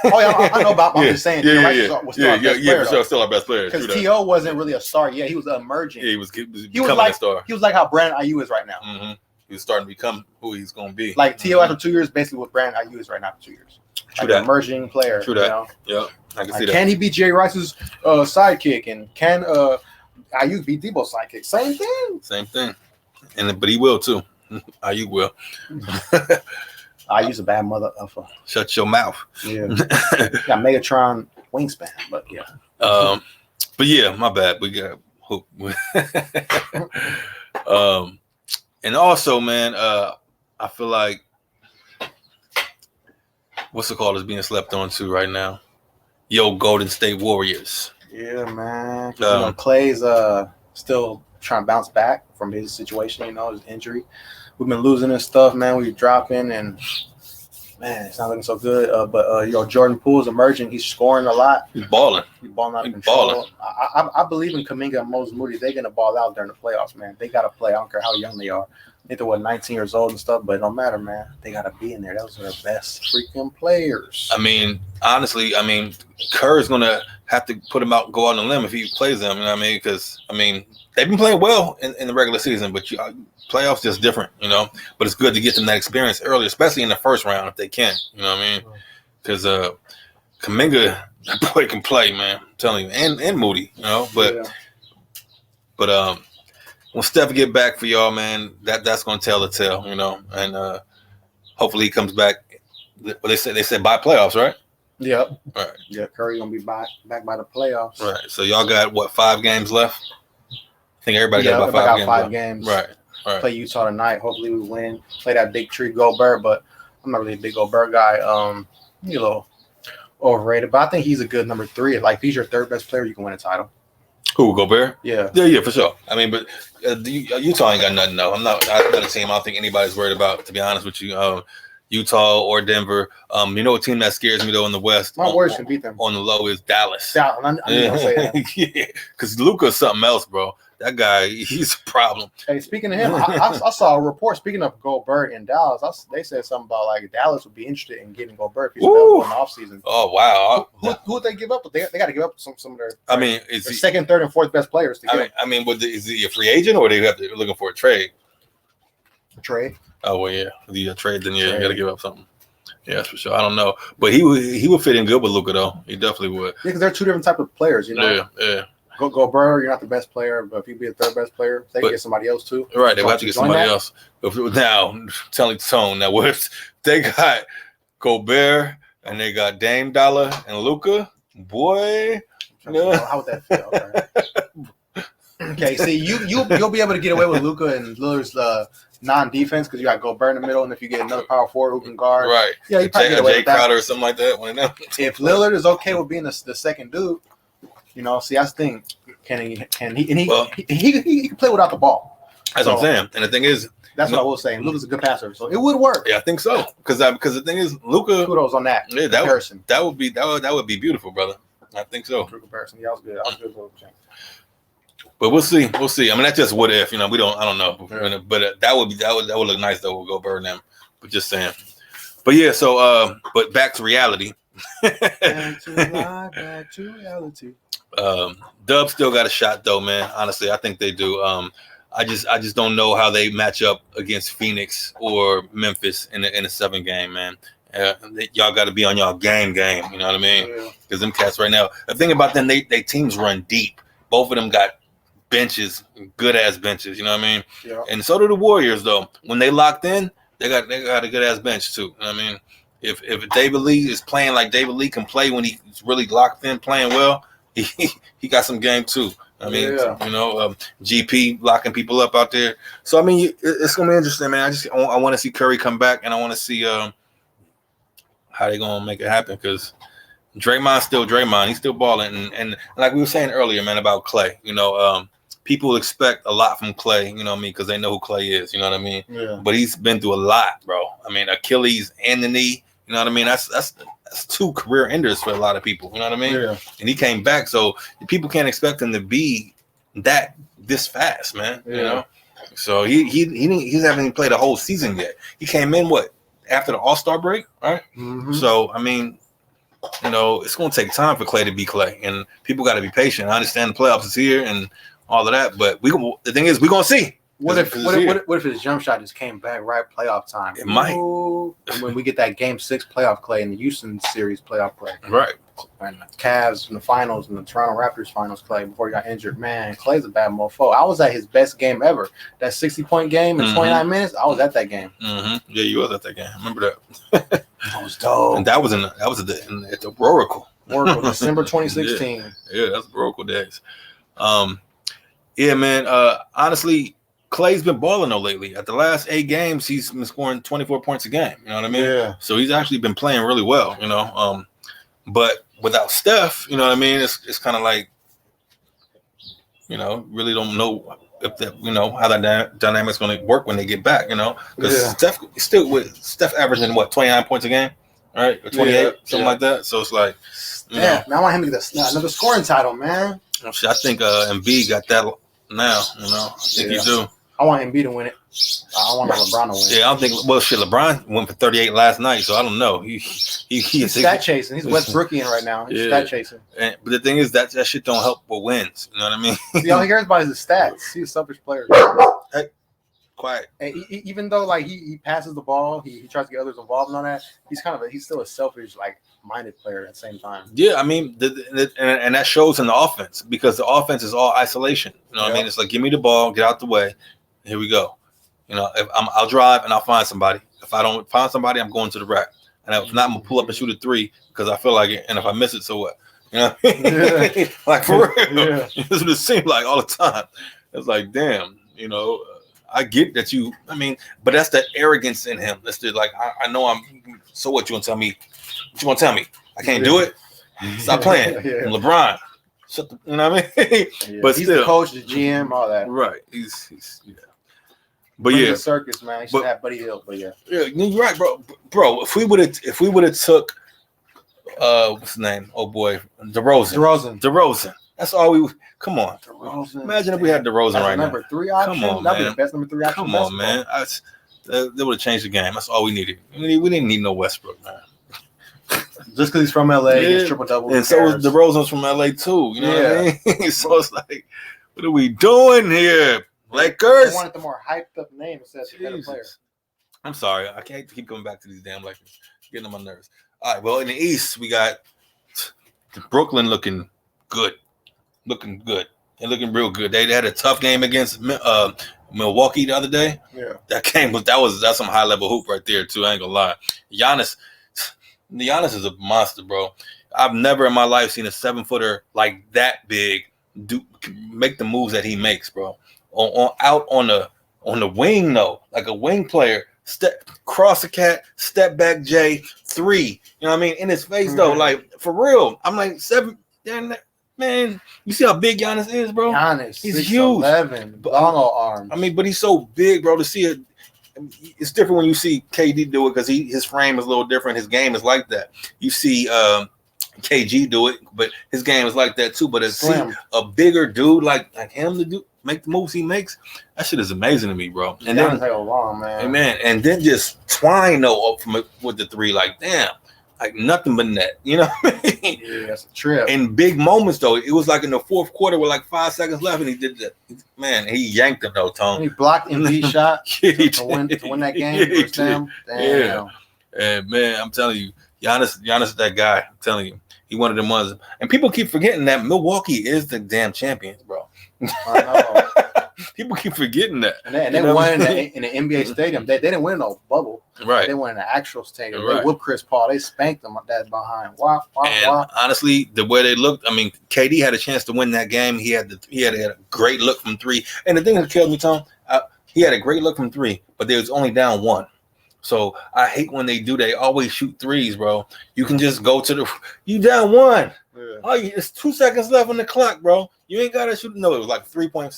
Oh yeah, I know about. I'm just saying. Still our best player. Because T.O. wasn't really a star yet. He was emerging. Yeah, he was becoming a star. He was like how Brandon Aiyuk is right now. Mm-hmm. He was starting to become who he's going to be. Like T.O. after 2 years, basically what Brandon Aiyuk is right now for 2 years. True that. An emerging player. True that. Yeah, I can see that. Can he be Jerry Rice's sidekick? And can Aiyuk be Debo's sidekick? Same thing. But he will too. Aiyuk will. I use a bad mother of a. Shut your mouth. Yeah. Got Megatron wingspan, but yeah. But yeah, my bad. We got hooked. And also, man, I feel like what's it called is being slept on too right now. Yo, Golden State Warriors. Yeah, man. Clay's still trying to bounce back from his situation, his injury. We've been losing and stuff, man. We're dropping, and man, it's not looking so good. But Jordan Poole's emerging. He's scoring a lot. He's balling. Out of control. I believe in Kuminga and Moses Moody. They're gonna ball out during the playoffs, man. They gotta play. I don't care how young they are. I think they're 19 years old and stuff, but it don't matter, man. They gotta be in there. Those are their best freaking players. I mean, honestly, Kerr's gonna have to put him out and go out on a limb if he plays them. You know what I mean? Because they've been playing well in the regular season, but playoffs just different, But it's good to get them that experience early, especially in the first round if they can. You know what I mean? Because Kuminga, that boy can play, man. I'm telling you, and Moody, But when Steph get back for y'all, man, that's gonna tell the tale, And hopefully he comes back. Well, they said by playoffs, right? Yep. Right. Yeah, Curry gonna be back by the playoffs. Right. So y'all got 5 games left? I think everybody got about 5 games. Right. Play Utah tonight. Hopefully we win. Play that big tree Gobert, but I'm not really a big Gobert guy. He's a little overrated, but I think he's a good number 3. Like if he's your third best player, you can win a title. Who, Gobert? Yeah, for sure. But Utah ain't got nothing though. I'm not a team I don't think anybody's worried about, to be honest with you. Utah or Denver. A team that scares me though in the West. My worries can beat them. On the low is Dallas. I say that. Yeah, because Luka's something else, bro. That guy, he's a problem. Hey, speaking of him, I saw a report. Speaking of Gobert in Dallas, they said something about like Dallas would be interested in getting Gobert if he's available in the offseason. Oh wow! Who would they give up? They got to give up some of their. Is their second, third, and fourth best players. Is he a free agent or they have to looking for a trade? A trade. Oh well, yeah. The trade, then you got to give up something. Yeah, that's for sure. I don't know, but he would fit in good with Luka though. He definitely would. Yeah, because they're two different type of players, you know. Yeah. Gobert, you're not the best player, but if you be the third best player, they can get somebody else too. Right, they have to get somebody else. But now, telling Tone, now what they got Gobert and they got Dame Dollar and Luka, boy. How would that feel? Okay, see, you'll be able to get away with Luka and Lillard's non-defense because you got Gobert in the middle, and if you get another power forward who can guard, right? Yeah, you probably get away with that. Crowder or something like that. One of them. If Lillard is okay with being the second dude, you know, see, that's the thing. Can he can play without the ball. That's what I'm saying. And the thing is, that's what I will say. And Luka's a good passer, so it would work. Yeah, I think so. Because the thing is, Luka. Kudos on that. Yeah, comparison. That would be beautiful, brother. I think so. True comparison. Yeah, that was good. But we'll see. I mean, that's just what if. You know, I don't know. Yeah. But that would look nice though. We'll go burn them. But just saying. But yeah. So but back to reality. Back to reality. Dub still got a shot though, man. Honestly, I think they do. I just don't know how they match up against Phoenix or Memphis in a 7 game, man. Y'all got to be on y'all game. You know what I mean? Because them cats right now. The thing about them, they teams run deep. Both of them got benches, good ass benches. You know what I mean? Yeah. And so do the Warriors though. When they locked in, they got a good ass bench too. You know what I mean? If David Lee is playing like David Lee can play when he's really locked in, playing well, he got some game too. I mean, you know, GP locking people up out there. So I mean, it's gonna be interesting, man. I want to see Curry come back, and I want to see how they gonna make it happen because Draymond's still Draymond. He's still balling, and like we were saying earlier, man, about Clay. You know, people expect a lot from Clay. You know what I mean? Because they know who Clay is. You know what I mean? Yeah. But he's been through a lot, bro. I mean, Achilles and the knee. You know what I mean? That's 2 career enders for a lot of people. You know what I mean? Yeah. And he came back, so people can't expect him to be this fast, man. Yeah. You know? So he hasn't even played a whole season yet. He came in after the All-Star break, right? Mm-hmm. So I mean, you know, it's going to take time for Clay to be Clay, and people got to be patient. I understand the playoffs is here and all of that, but the thing is, we're going to see. What if his jump shot just came back right playoff time? It might. When we get that Game 6 playoff Clay and the Houston series playoff Clay. Right. And the Cavs in the finals and the Toronto Raptors finals Clay before he got injured. Man, Clay's a bad mofo. I was at his best game ever. That 60-point game in 29 minutes, I was at that game. Mm-hmm. Yeah, you was at that game. I remember that. That was dope. And that was at the Oracle. December 2016. Yeah, that's the Oracle days. Yeah, man. Honestly, Clay's been balling though lately. At the last 8 games, he's been scoring 24 points a game. You know what I mean? Yeah. So he's actually been playing really well. You know, but without Steph, you know what I mean? It's kind of like, you know, really don't know if that, you know, how that dynamic's going to work when they get back. You know, because Steph averaging 29 points a game, right? Or 28, something like that. So it's like, man, I want him to get another scoring title, man. I think Embiid got that now. You know, I think he do. I want Embiid to win it. I want LeBron to win it. Yeah, I don't think. Well, shit, LeBron went for 38 last night, so I don't know. He's stat chasing. He's Westbrookian right now. He's stat chasing. But the thing is that shit don't help with wins. You know what I mean? See, all he cares about is his stats. He's a selfish player. Hey, quiet. And even though like he passes the ball, he tries to get others involved in all that. He's still a selfish minded player at the same time. Yeah, I mean, and that shows in the offense because the offense is all isolation. You know what I mean? It's like give me the ball, get out the way. Here we go. You know, I'll drive and I'll find somebody. If I don't find somebody, I'm going to the rack. And if not, I'm gonna pull up and shoot a 3 because I feel like it. And if I miss it, so what? You know, like for real. Yeah. That's what it seems like all the time. It's like, damn. You know, I get that you. I mean, but that's the arrogance in him. That's the like. I know I'm. So what you gonna tell me? What you gonna tell me? I can't do it. Stop playing, LeBron. Shut the. You know what I mean? But he's still, the coach, the GM, all that. Right. He's yeah. But yeah, the circus, man. He should have Buddy Hield, but yeah, you're right, bro. If we would have took, what's his name? Oh boy, DeRozan. That's all we. Come on, DeRozan. Imagine if we had DeRozan right now. Number 3 option. Come on, that'd man. be the best number 3 option. Come on, man. They would have changed the game. That's all we needed. We didn't need no Westbrook, man. Just because he's from LA, he's triple double. And so is DeRozan's from LA too. You know what I mean? So it's like, what are we doing here? Lakers. I wanted the more hyped up name instead of better player. I'm sorry. I can't keep going back to these damn Lakers. Getting on my nerves. All right. Well, in the East, we got Brooklyn looking good. They're looking real good. They had a tough game against Milwaukee the other day. Yeah. That's some high level hoop right there too. I ain't gonna lie. Giannis is a monster, bro. I've never in my life seen a 7-footer like that big make the moves that he makes, bro. Out on the wing though, like a wing player. Step cross a cat, step back J, 3. You know what I mean? In his face though, like for real. I'm like 7. Man, you see how big Giannis is, bro? Giannis, he's huge. 6'11", long arms. I mean, but he's so big, bro. To see it, it's different when you see KD do it because his frame is a little different. His game is like that. You see KG do it, but his game is like that too. But to see a bigger dude like him to make the moves he makes, that shit is amazing to me, bro. And then long, man. Man, and then just twine up with the 3, like damn. Like nothing but net, you know what I mean? Yeah, that's a trip. In big moments, though, it was like in the fourth quarter with like 5 seconds left, and he did that. Man, he yanked him though, Tom. He blocked MV shot to win that game for them. Yeah, and man, I'm telling you, Giannis is that guy. I'm telling you, he one of them ones. And people keep forgetting that Milwaukee is the damn champions, bro. I know. People keep forgetting that. And they won in the NBA stadium. They didn't win no bubble. Right. They won in the actual stadium. Right. They whooped Chris Paul. They spanked them that behind. Wow. Honestly, the way they looked, I mean, KD had a chance to win that game. He had a great look from 3. And the thing that killed me, Tom, he had a great look from 3, but they was only down 1. So I hate when they do. They always shoot 3s, bro. You can just go to you down 1. Yeah. Oh, it's 2 seconds left on the clock, bro. You ain't gotta shoot. No, it was like 3.6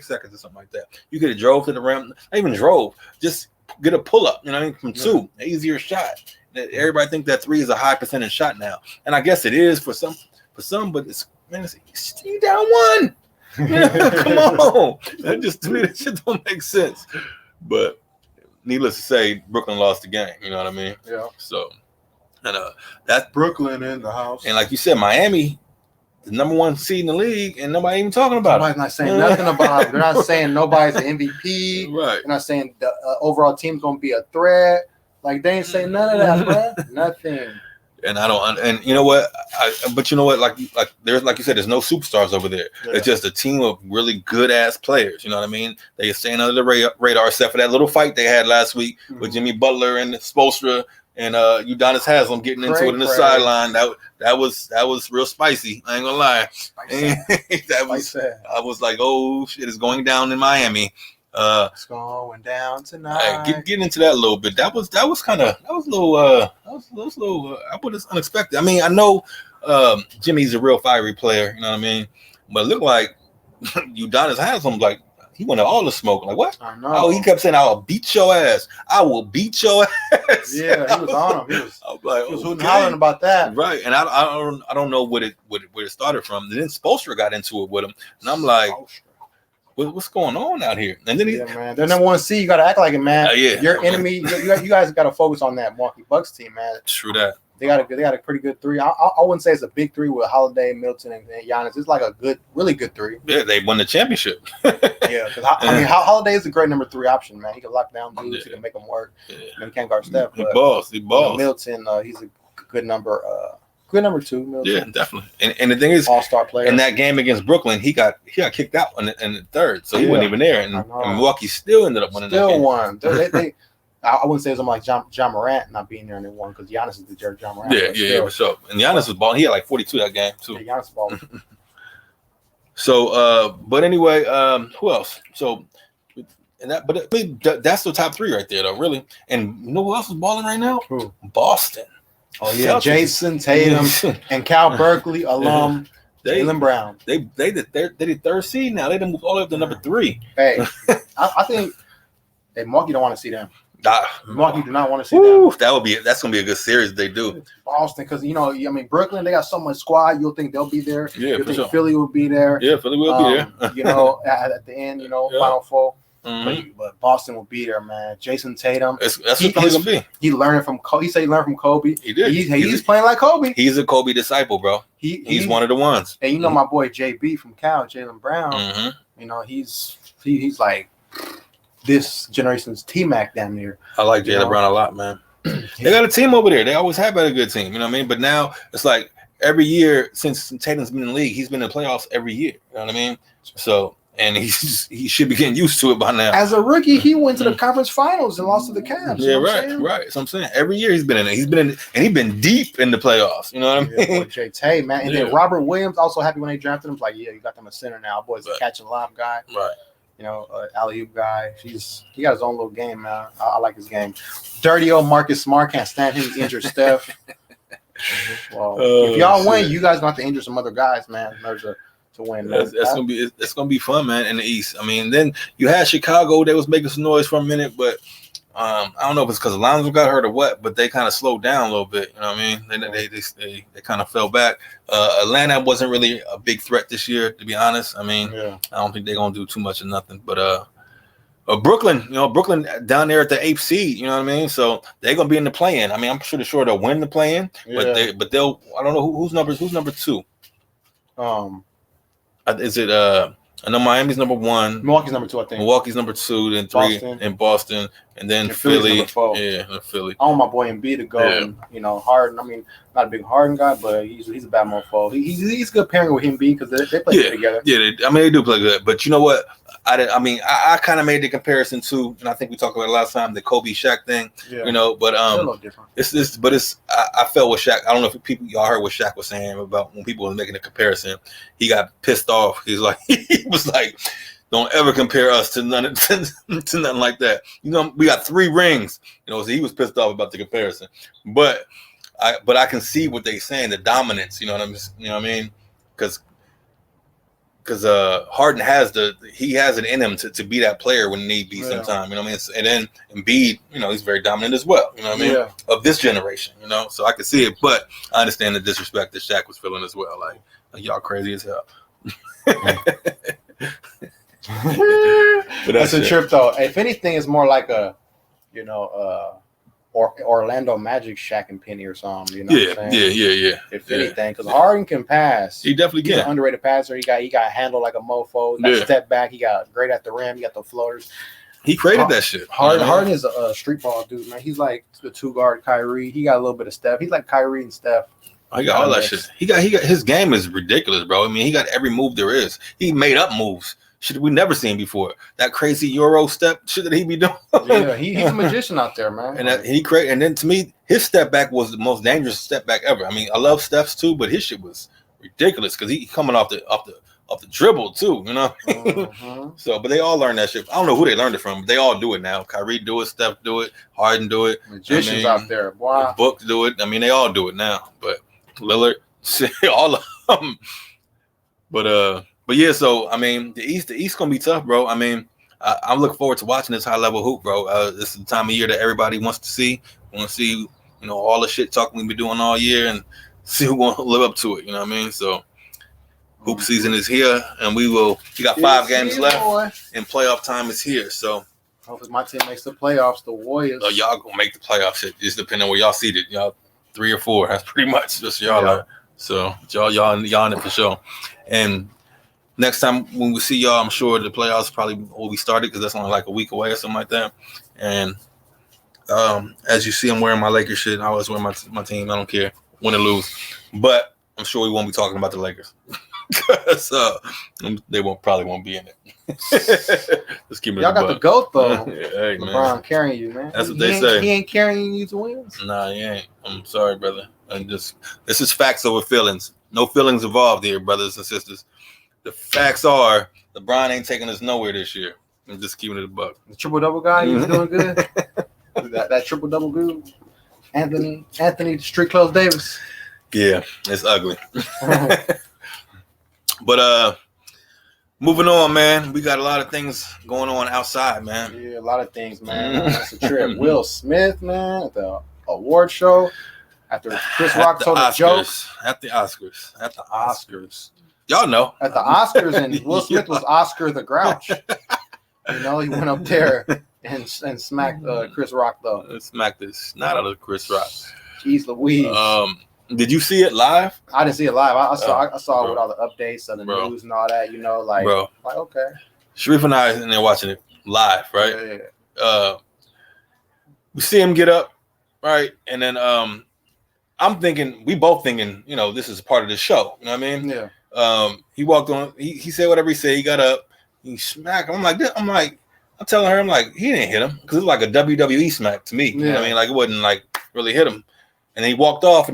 seconds or something like that. You could have drove to the rim. Not even drove. Just get a pull up. You know what I mean? From 2, an easier shot. Everybody think that 3 is a high percentage shot now, and I guess it is for some. But it's you down 1. You know, come on. That just to me that shit don't make sense. But needless to say, Brooklyn lost the game. You know what I mean? Yeah. So, and that's Brooklyn in the house. And like you said, Miami, the number 1 seed in the league, and nobody even talking about Nobody's not saying nothing about it. They're not saying nobody's an MVP. Right. They're not saying the overall team's gonna be a threat. Like they ain't saying none of that, bro. Nothing. And I don't. And you know what? But you know what? Like there's like you said, there's no superstars over there. Yeah. It's just a team of really good ass players. You know what I mean? They are staying under the radar, except for that little fight they had last week with Jimmy Butler and Spoelstra. And Udonis Haslam getting into it in the sideline. That was real spicy. I ain't gonna lie. I was like, oh shit, it's going down in Miami. It's going down tonight. Getting into that a little bit. That was a little I put this unexpected. I mean, I know Jimmy's a real fiery player, you know what I mean? But it looked like Udonis Haslam like he wanted all the smoke. Like what? I know. Oh, he kept saying, "I'll beat your ass. I will beat your ass." Yeah, he was on him. He was hooting hollering about that. Right, and I don't know where it started from. And then Spoelstra got into it with him, and I'm like, what's going on out here? And then man, they're number 1 seed. You got to act like it, man. Yeah. Your enemy. You guys got to focus on that Milwaukee Bucks team, man. True that. They got a pretty good 3. I wouldn't say it's a big 3 with Holiday, Milton, and Giannis. It's like a really good 3. Yeah, they won the championship. Yeah, because I mean, Holiday is a great number 3 option, man. He can lock down dudes. He can make them work. Yeah. He can't guard Steph. He balls. Milton, he's a good number. Good number 2. Milton. Yeah, definitely. And the thing is, all-star player. In that game against Brooklyn, he got kicked out in the 3rd, so he wasn't even there. And Milwaukee still ended up winning. Still won. They I wouldn't say it was like John Morant not being there and they won because Giannis is the jerk. John Morant. Yeah, for sure. And Giannis was balling. He had like 42 that game too. Yeah, Giannis balling. So, but anyway, who else? So, that's the top 3 right there, though, really. And you know who else is balling right now? Who? Boston. Oh yeah, Celtics. Jason Tatum and Cal Berkeley alum. Jaylen Brown. They did 3rd seed now. They done moved all the way up to number 3. Hey, I think Milwaukee don't want to see them. Milwaukee do not want to see them. That's gonna be a good series if they do. Boston, because Brooklyn, they got so much squad. You'll think they'll be there. Yeah, you'll think sure. Philly will be there. Yeah, Philly will be there. At the end, Final Four. Mm-hmm. But Boston will be there, man. Jason Tatum. That's what he's gonna be. He learned from Kobe. He said he learned from Kobe. He did. He's playing like Kobe. He's a Kobe disciple, bro. He's one of the ones. And my boy JB from Cal, Jaylen Brown. Mm-hmm. He's like this generation's T-Mac damn near. I like Jaylen Brown a lot, man. They got a team over there. They always have had a good team. You know what I mean? But now it's like every year since Tatum's been in the league, he's been in the playoffs every year. You know what I mean? So. And he should be getting used to it by now. As a rookie, he went to the conference finals and lost to the Cavs. Yeah, right. So I'm saying every year he's been in it. He's been deep in the playoffs. You know what I mean? Boy, Tay, man, and then Robert Williams also happy when they drafted him. Like, yeah, you got them a center now. Boy's a catch and lob guy. Right. You know, alley-oop guy. He got his own little game, man. I like his game. Dirty old Marcus Smart can't stand him. Injured Steph. Well, if y'all win, you guys gonna have to injure some other guys, man. To win. That's gonna be fun, man. In the East, I mean, then you had Chicago. They was making some noise for a minute, but I don't know if it's because Alonzo got hurt or what, but they kind of slowed down a little bit. You know what I mean? They kind of fell back. Atlanta wasn't really a big threat this year, to be honest. I mean, I don't think they're gonna do too much of nothing. But Brooklyn, Brooklyn down there at the 8th seed. You know what I mean? So they're gonna be in the play-in. I mean, I'm pretty sure they'll win the play-in, but they'll. I don't know who's number 2. Is it I know Miami's number 1. Milwaukee's number 2, I think. Milwaukee's number 2, then 3 in Boston, and then Philly. Philly. I want my boy Embiid to go. And, Harden. I mean, not a big Harden guy, but he's a bad mofo. He's a good pairing with Embiid because they play good together. Yeah, they do play good. But you know what? I kind of made the comparison to, and I think we talked about it last time, the Kobe Shaq thing. Yeah. But a little different. I felt with Shaq. I don't know if y'all heard what Shaq was saying about when people were making a comparison. He got pissed off. He was like, don't ever compare us to nothing like that. We got 3 rings. So he was pissed off about the comparison. But I can see what they're saying, the dominance. You know what I mean? Because Harden has it in him to be that player when need be sometime. You know what I mean? And then Embiid, he's very dominant as well. You know what I mean? Yeah. Of this generation. So I can see it, but I understand the disrespect that Shaq was feeling as well. Like y'all crazy as hell. That's a trip though. If anything, it's more like a, Orlando Magic Shaq and Penny or something. What I'm saying? If anything, because Harden can pass. He definitely can. He's an underrated passer. He got handled like a mofo. He got step back. He got great at the rim. He got the floaters. He created that shit. Harden is a street ball dude, man. He's like the 2-guard Kyrie. He got a little bit of Steph. He's like Kyrie and Steph. He got all that shit. He got his game is ridiculous, bro. I mean, he got every move there is. He made up moves. Shit we never seen before. That crazy Euro step shit that he be doing. Yeah, he's a magician out there, man. And and then to me, his step back was the most dangerous step back ever. I mean, I love Steph's too, but his shit was ridiculous because he coming off the dribble too, So, but they all learned that shit. I don't know who they learned it from, but they all do it now. Kyrie do it, Steph do it, Harden do it. Magicians out there, boy. Books do it. I mean, they all do it now. But Lillard, all of them. But yeah, so I mean, the East gonna be tough, bro. I mean, I'm looking forward to watching this high level hoop, bro. This is the time of year that everybody wants to see. Want to see, all the shit talking we've been doing all year, and see who gonna live up to it. You know what I mean? So, hoop season is here, and we got 5 games left, and playoff time is here. So, hopefully my team makes the playoffs. The Warriors. Y'all gonna make the playoff shit. Just depending on where y'all seated. Y'all 3 or 4. That's pretty much just y'all. Yeah. So y'all in it for sure. And next time when we see y'all, I'm sure the playoffs probably will be started because that's only like a week away or something like that. And as you see, I'm wearing my Lakers shit. I always wear my team. I don't care, win or lose. But I'm sure we won't be talking about the Lakers because they probably won't be in it. Just keep it. Y'all got the GOAT though. Hey, LeBron carrying you, man. That's what they say. He ain't carrying you to wins. Nah, he ain't. I'm sorry, brother. This is facts over feelings. No feelings involved here, brothers and sisters. The facts are LeBron ain't taking us nowhere this year. I'm just keeping it a buck. The triple-double guy, he's doing good. that triple-double dude. Anthony Street Clothes Davis. Yeah, it's ugly. But moving on, man. We got a lot of things going on outside, man. Yeah, a lot of things, man. That's a trip. Will Smith, man, at the award show. After Chris Rock told a joke. At the Oscars. Y'all know. At the Oscars, and Will Smith was Oscar the Grouch. He went up there and smacked Chris Rock, though. Smacked the snot out of Chris Rock. Jeez Louise. Did you see it live? I didn't see it live. I saw it with all the updates of the news and all that, like okay. Sharif and I in there watching it live, right? Yeah. We see him get up right? And then I'm thinking, we both thinking, you know, this is part of the show. You know what I mean? Yeah. He walked on. He said whatever he said. He got up. He smacked him. I'm telling her, I'm like, he didn't hit him because it was like a WWE smack to me. You know what I mean? Like it wasn't like really hit him. And he walked off.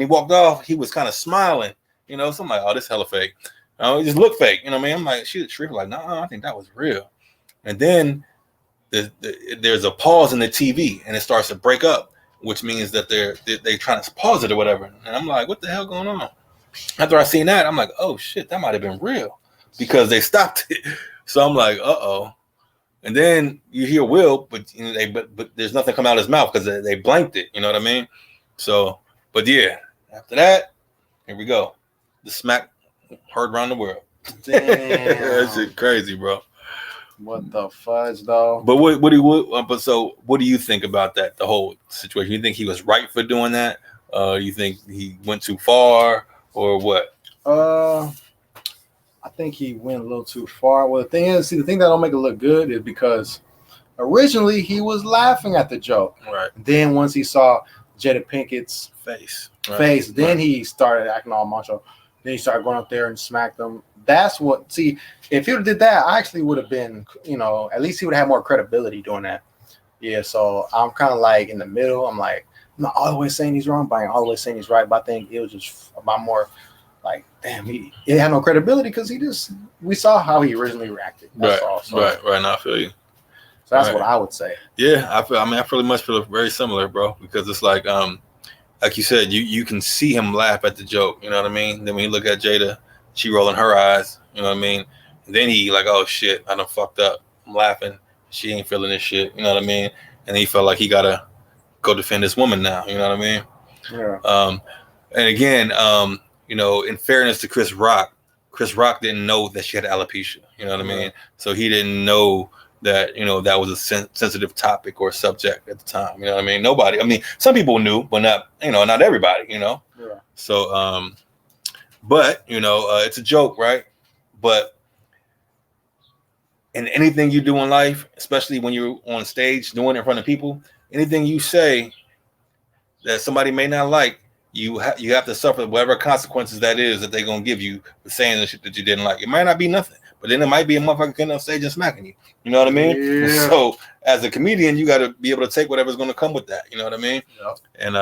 He was kind of smiling. You know, so I'm like, oh, this hella fake. It just looked fake. You know what I mean? I'm like, she was like, nah, I think that was real. And then there's a pause in the TV and it starts to break up, which means that they're trying to pause it or whatever. And I'm like, what the hell going on? After I seen that, I'm like, oh shit, that might have been real because they stopped it. So I'm like, uh-oh. And then you hear Will, but you know, but there's nothing coming out of his mouth because they blanked it. You know what I mean? So, but yeah, after that, here we go. The smack heard around the world. Damn. That shit crazy, bro. What the fudge, though? But what do you think about that? The whole situation. You think he was right for doing that? You think he went too far, or what? I think he went a little too far. Well, the thing that don't make it look good is because originally he was laughing at the joke. Right. Then once he saw Jada Pinkett's face, then he started acting all macho. Then he started going up there and smacked them. That's what. See, if he would have did that, I actually would have been, you know, at least he would have had more credibility doing that. Yeah. So I'm kind of like in the middle. I'm like, I'm not always saying he's wrong, but I'm always saying he's right. But I think it was just about more. Like, damn, he had no credibility because we saw how he originally reacted. That's all. So, right. Now I feel you. So that's what I would say. Yeah, I pretty much feel very similar, bro. Because it's like you said, you can see him laugh at the joke. You know what I mean? Then when you look at Jada, she rolling her eyes. You know what I mean? And then he like, oh shit, I done fucked up. I'm laughing. She ain't feeling this shit. You know what I mean? And he felt like he gotta go defend this woman now. You know what I mean? Yeah. And again, you know, in fairness to Chris Rock didn't know that she had alopecia. You know what I mean? So he didn't know that, you know, that was a sensitive topic or subject at the time. You know what I mean? Nobody. I mean, some people knew, but not, you know, not everybody. You know. Yeah. So, but you know, it's a joke, right? But in anything you do in life, especially when you're on stage doing it in front of people, anything you say that somebody may not like, you have to suffer whatever consequences that is that they're gonna give you for saying the shit that you didn't like. It might not be nothing, but then it might be a motherfucker getting on stage and smacking you. You know what I mean? Yeah. So as a comedian, you got to be able to take whatever's gonna come with that. You know what I mean? Yep. And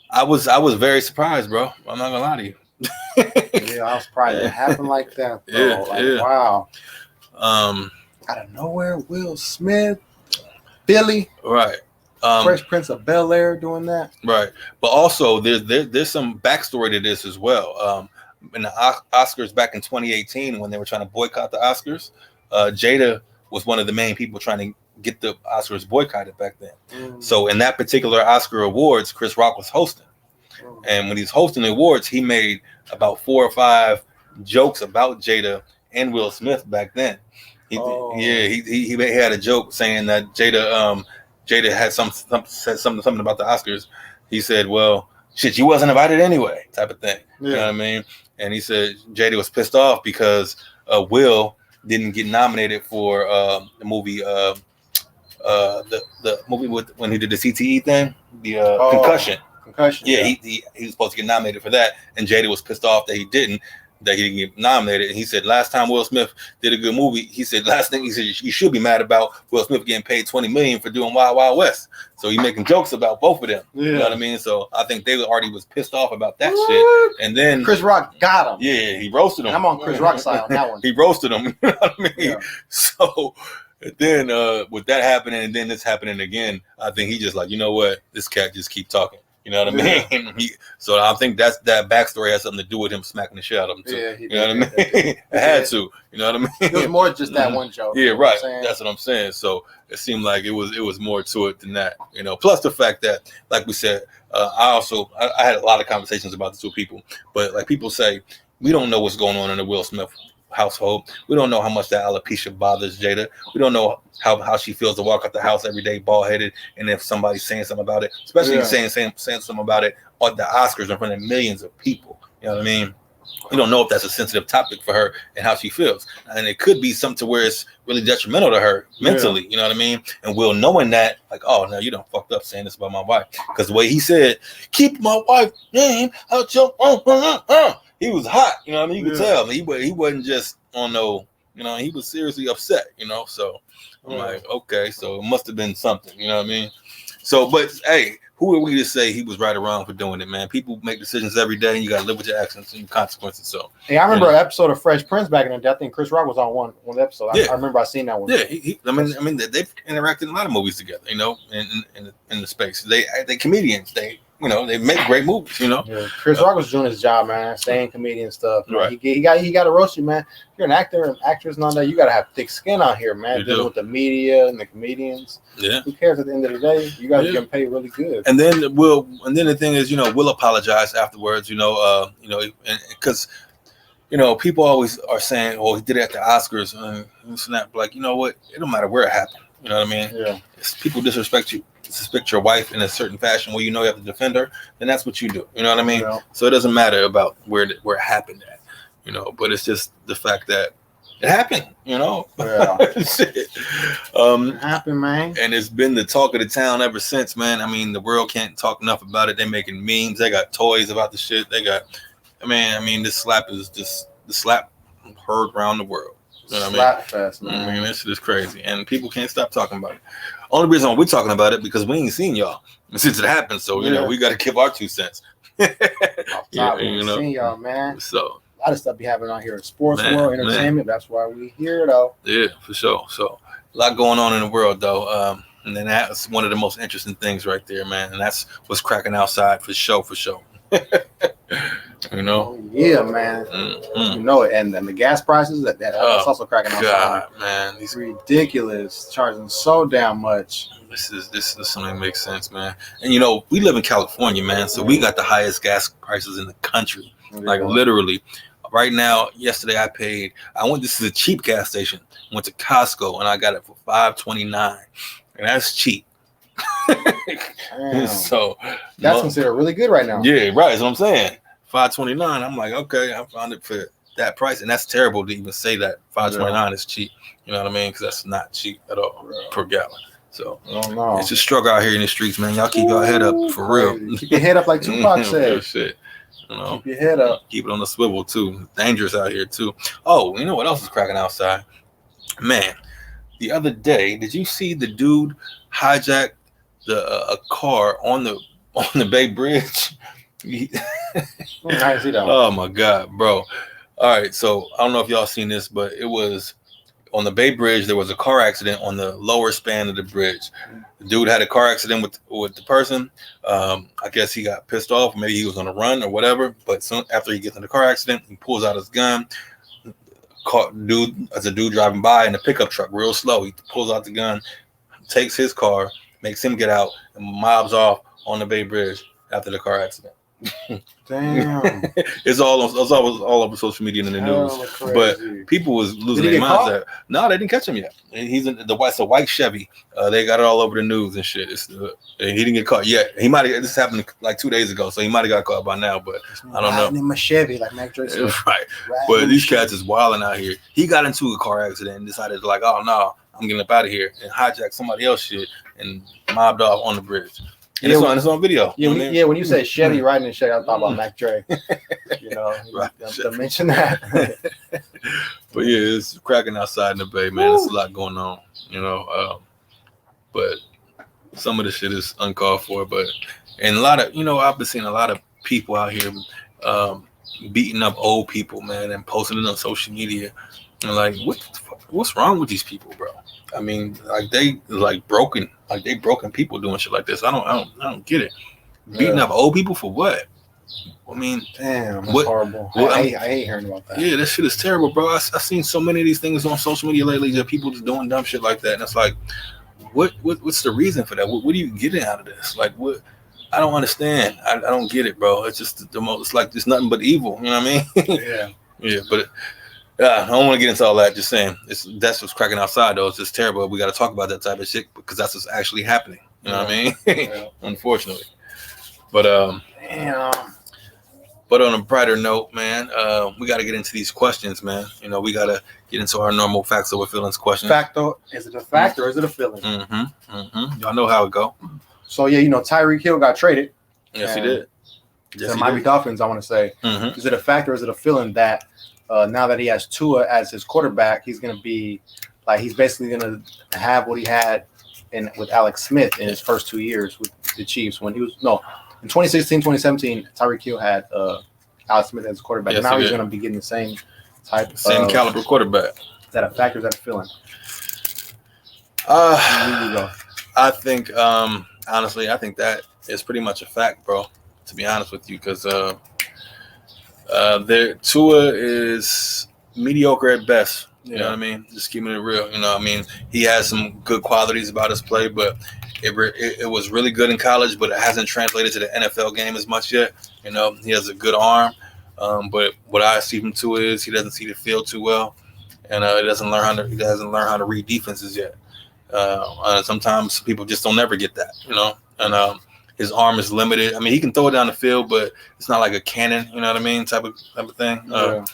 I was very surprised, bro. I'm not gonna lie to you. Yeah, I was surprised it happened like that, bro. Yeah, like, yeah. Wow. Out of nowhere, Will Smith, Philly, Right. Fresh Prince of Bel-Air doing that. Right. But also there's some backstory to this as well. In the Oscars back in 2018, when they were trying to boycott the Oscars, Jada was one of the main people trying to get the Oscars boycotted back then. So in that particular Oscar awards, Chris Rock was hosting. And when he's hosting the awards, he made about 4 or 5 jokes about Jada and Will Smith back then. He had a joke saying that Jada had said something about the Oscars. He said, well, shit, you wasn't invited anyway, type of thing. Yeah. You know what I mean? And he said Jada was pissed off because Will didn't get nominated for the movie, the movie when he did the CTE thing, the Concussion. Yeah, he was supposed to get nominated for that, and Jada was pissed off that he didn't get nominated. And he said last time Will Smith did a good movie, he said you should be mad about Will Smith getting paid $20 million for doing Wild Wild West. So he's making jokes about both of them. Yeah. You know what I mean? So I think they already was pissed off about that shit. And then Chris Rock got him. Yeah, he roasted him. I'm on Chris Rock's side on that one. He roasted him. You know what I mean? Yeah. So then with that happening and then this happening again, I think he just like, you know what? This cat just keep talking. You know what I mean? Yeah. So I think that backstory has something to do with him smacking the shit out of him too. Yeah, you know what I mean? It had to. You know what I mean? It was more just that one joke. Yeah, right. That's what I'm saying. So it seemed like it was more to it than that. You know. Plus the fact that, like we said, I had a lot of conversations about this with people. But like people say, we don't know what's going on in the Will Smith household. We don't know how much that alopecia bothers Jada. We don't know how she feels to walk out the house every day bald headed, and if somebody's saying something about it, especially saying something about it on the Oscars in front of millions of people. You know what I mean? You don't know if that's a sensitive topic for her and how she feels. And it could be something to where it's really detrimental to her mentally. You know what I mean? And Will knowing that, like, oh, no, you done fucked up saying this about my wife. Because the way he said, keep my wife's name out your he was hot. You know what I mean? You could tell. He wasn't just on no, you know, he was seriously upset, you know? So I'm like, okay, so it must have been something. You know what I mean? So, but, hey, who are we to say he was right or wrong for doing it, man? People make decisions every day, and you got to live with your actions and your consequences. So, hey, I remember an episode of Fresh Prince back in the day. I think Chris Rock was on one episode. I remember I seen that one. Yeah, I mean, they've interacted in a lot of movies together, you know, in the space. They comedians. They make great movies, you know. Yeah, Chris Rock was doing his job, man, saying comedian stuff. Right. He got to roast you, man. If you're an actor and actress and all that, you got to have thick skin out here, man. Dealing with the media and the comedians. Yeah. Who cares at the end of the day? You got to get paid really good. And then the thing is, you know, Will apologize afterwards, you know, because, you know, people always are saying, oh, he did it at the Oscars and snap. Like, you know what? It don't matter where it happened. You know what I mean? Yeah. If people disrespect your wife in a certain fashion where you know you have to defend her, then that's what you do. You know what I mean? Yeah. So it doesn't matter about where it happened at, you know, but it's just the fact that it happened, you know? Yeah. It happened, man. And it's been the talk of the town ever since, man. I mean, the world can't talk enough about it. They're making memes. They got toys about the shit. They got, this slap is just the slap heard around the world. You know what slap fest, man. I mean, this shit is crazy. And people can't stop talking about it. Only reason why we're talking about it because we ain't seen y'all since it happened. So, you know, we got to give our 2 cents. We ain't seen y'all, man. So, a lot of stuff be happening out here in sports world, entertainment. That's why we here, though. Yeah, for sure. So, a lot going on in the world, though. And then that's one of the most interesting things right there, man. And that's what's cracking outside for sure. You know? Yeah, man. Mm-hmm. You know it. And the gas prices, that's also cracking outside. God, man. It's ridiculous. Charging so damn much. This something that makes sense, man. And, you know, we live in California, man. So we got the highest gas prices in the country. Like, literally. Right now, yesterday this is a cheap gas station. Went to Costco and I got it for $5.29. And that's cheap. So that's considered really good right now. Yeah, right. That's what I'm saying. $5.29. I'm like, okay, I found it for that price. And that's terrible to even say that $5.29 is cheap. You know what I mean? Because that's not cheap at all per gallon. So it's a struggle out here in the streets, man. Y'all keep your head up for real. Keep your head up like Tupac said. Shit. You know, keep your head up. Keep it on the swivel too. Dangerous out here too. Oh, you know what else is cracking outside? Man, the other day, did you see the dude hijack a car on the Bay Bridge? I see that one. Oh my God, bro. All right, so I don't know if y'all seen this, but it was on the Bay Bridge. There was a car accident on the lower span of the bridge. The dude had a car accident with the person. I guess he got pissed off. Maybe he was on a run or whatever. But soon after he gets in the car accident, he pulls out his gun. As a dude driving by in a pickup truck, real slow. He pulls out the gun, takes his car, makes him get out, and mobs off on the Bay Bridge after the car accident. Damn. It's all over social media and in the news. But people was losing their minds. No, they didn't catch him yet. He's in it's a white Chevy. They got it all over the news and shit. He didn't get caught yet. He might have. This happened like 2 days ago, so he might have got caught by now. But I don't know. In my Chevy, like Mac Dre said. Right. But these cats is wilding out here. He got into a car accident and decided like, oh no, I'm getting up out of here, and hijacked somebody else's shit and mobbed off on the bridge. And it's on video. Yeah, when you said Chevy riding in Chevy, I thought about Mac Dre. You know, right. To mention that. But yeah, it's cracking outside in the Bay, man. There's a lot going on, you know. But some of the shit is uncalled for. And a lot of, you know, I've been seeing a lot of people out here beating up old people, man, and posting it on social media. And like, what's wrong with these people, bro? I mean, like they broken people doing shit like this. I don't get it. Beating up old people for what? I mean, damn, that's horrible. I hate hearing about that. Yeah, that shit is terrible, bro. I've seen so many of these things on social media lately that people just doing dumb shit like that, and it's like, what's the reason for that? What are you getting out of this? Like, what? I don't understand. I don't get it, bro. It's just the most. It's like there's nothing but evil. You know what I mean? Yeah. Yeah, but. I don't want to get into all that. Just saying, that's what's cracking outside, though. It's just terrible. We got to talk about that type of shit because that's what's actually happening. You know what I mean? Yeah. Unfortunately, but damn. But on a brighter note, man, we got to get into these questions, man. You know, we got to get into our normal facts over feelings questions. Facto, is it a fact or is it a feeling? Y'all know how it go. So, yeah, Tyreek Hill got traded. Yes, he did. The Miami Dolphins, I want to say. Is it a fact or is it a feeling that now that he has Tua as his quarterback, he's going to be like he's basically going to have what he had with Alex Smith in his first 2 years with the Chiefs when he was in 2016, 2017, Tyreek Hill had Alex Smith as quarterback. Yes, now he's going to be getting the same caliber quarterback. Is that a fact or is that a feeling? I think, honestly, I think that is pretty much a fact, bro, to be honest with you, because Tua is mediocre at best. You know what I mean? Just keeping it real. You know what I mean? He has some good qualities about his play, but it was really good in college, but it hasn't translated to the NFL game as much yet. You know, he has a good arm, but what I see from Tua is he doesn't see the field too well, and he hasn't learned how to read defenses yet. Sometimes people just don't ever get that, you know. And his arm is limited. I mean, he can throw it down the field, but it's not like a cannon. You know what I mean? Type of thing.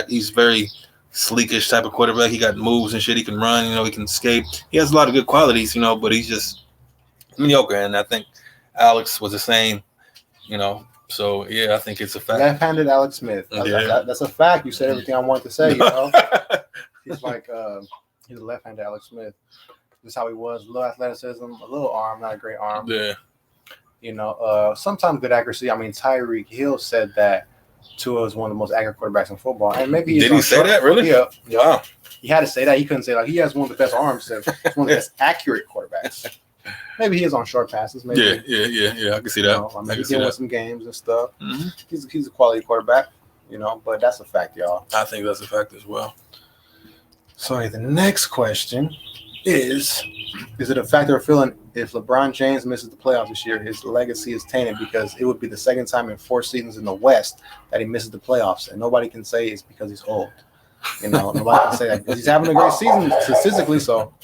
He's very sleekish type of quarterback. He got moves and shit. He can run. You know, he can escape. He has a lot of good qualities. You know, but he's just mediocre, and I think Alex was the same, you know. So yeah, I think it's a fact. Left-handed Alex Smith. That's a fact. You said everything I wanted to say. You know, he's like he's a left-handed Alex Smith. This is how he was. A little athleticism, a little arm, not a great arm. Yeah. You know, sometimes good accuracy. I mean, Tyreek Hill said that Tua is one of the most accurate quarterbacks in football, and maybe did he say that really? Yeah. Wow. He had to say that. He couldn't say he has one of the best arms. He's one of the best accurate quarterbacks. Maybe he is on short passes. Maybe. Yeah. I can see that. I mean, he's in with some games and stuff. Mm-hmm. He's a quality quarterback, you know. But that's a fact, y'all. I think that's a fact as well. So the next question is it a fact or a feeling if LeBron James misses the playoffs this year, his legacy is tainted because it would be the second time in 4 seasons in the West that he misses the playoffs, and nobody can say it's because he's old. You know, nobody can say that because he's having a great season statistically. So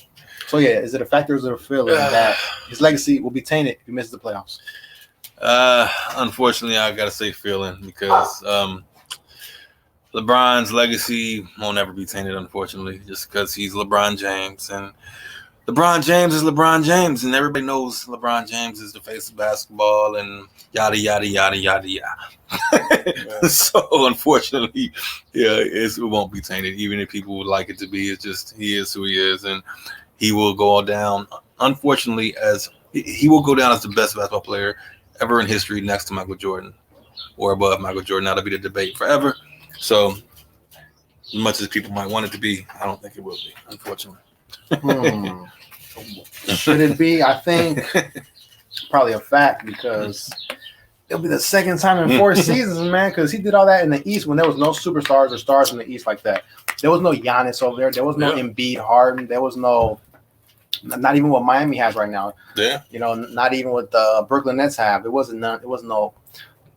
yeah, is it a fact or is it a feeling that his legacy will be tainted if he misses the playoffs? Unfortunately, I gotta say feeling because LeBron's legacy won't ever be tainted, unfortunately, just because he's LeBron James. And LeBron James is LeBron James, and everybody knows LeBron James is the face of basketball and yada, yada, yada, yada, yada. So, unfortunately, it won't be tainted, even if people would like it to be. It's just he is who he is, and he will go down, unfortunately, as the best basketball player ever in history next to Michael Jordan or above Michael Jordan. That'll be the debate forever. So, as much as people might want it to be, I don't think it will be, unfortunately. Should it be? I think probably a fact because it'll be the second time in 4 seasons, man, because he did all that in the East when there was no superstars or stars in the East like that. There was no Giannis over there. There was no Embiid, Harden. There was no, not even what Miami has right now. Yeah. You know, not even what the Brooklyn Nets have. It wasn't no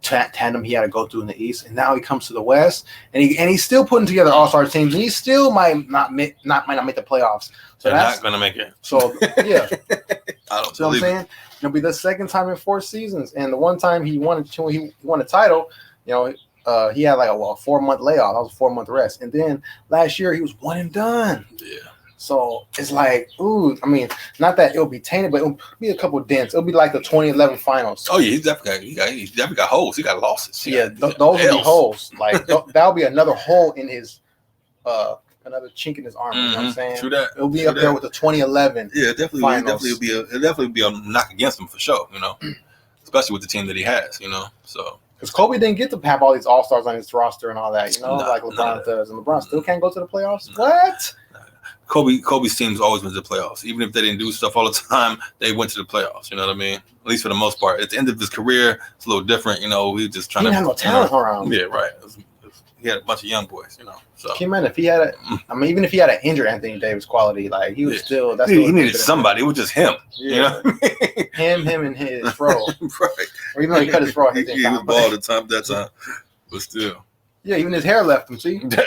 tandem he had to go through in the East, and now he comes to the West, and he's still putting together all-star teams, and he still might not make the playoffs. So they're not going to make it. So yeah, I don't. So I'm saying it'll be the second time in 4 seasons, and the one time he won a title, you know, he had like a 4-month layoff. That was a 4-month rest, and then last year he was one and done. Yeah. So it's like, I mean, not that it'll be tainted, but it'll be a couple dents. It'll be like the 2011 finals. Oh yeah, he's definitely got holes. He got losses. Those will be holes. Like that'll be another hole in his, another chink in his armor. You know what I'm saying? True that. It'll be up there with the 2011. Yeah, definitely. It'll definitely be a knock against him for sure. You know, especially with the team that he has. You know, so. Because Kobe didn't get to have all these all-stars on his roster and all that, you know, like LeBron does. And LeBron still can't go to the playoffs? What? Kobe's team's always been to the playoffs. Even if they didn't do stuff all the time, they went to the playoffs. You know what I mean? At least for the most part. At the end of his career, it's a little different. You know, we just trying to. He didn't have no talent around. Yeah, right. He had a bunch of young boys. You know, so. Can you imagine if he had even if he had an injured Anthony Davis quality, like he was still. He needed somebody. It was just him. Yeah. You know what I mean? him, and his fro. Right. Or even though he cut his fro, he was bald at the time. That time, but still. Yeah, even his hair left him. See. You know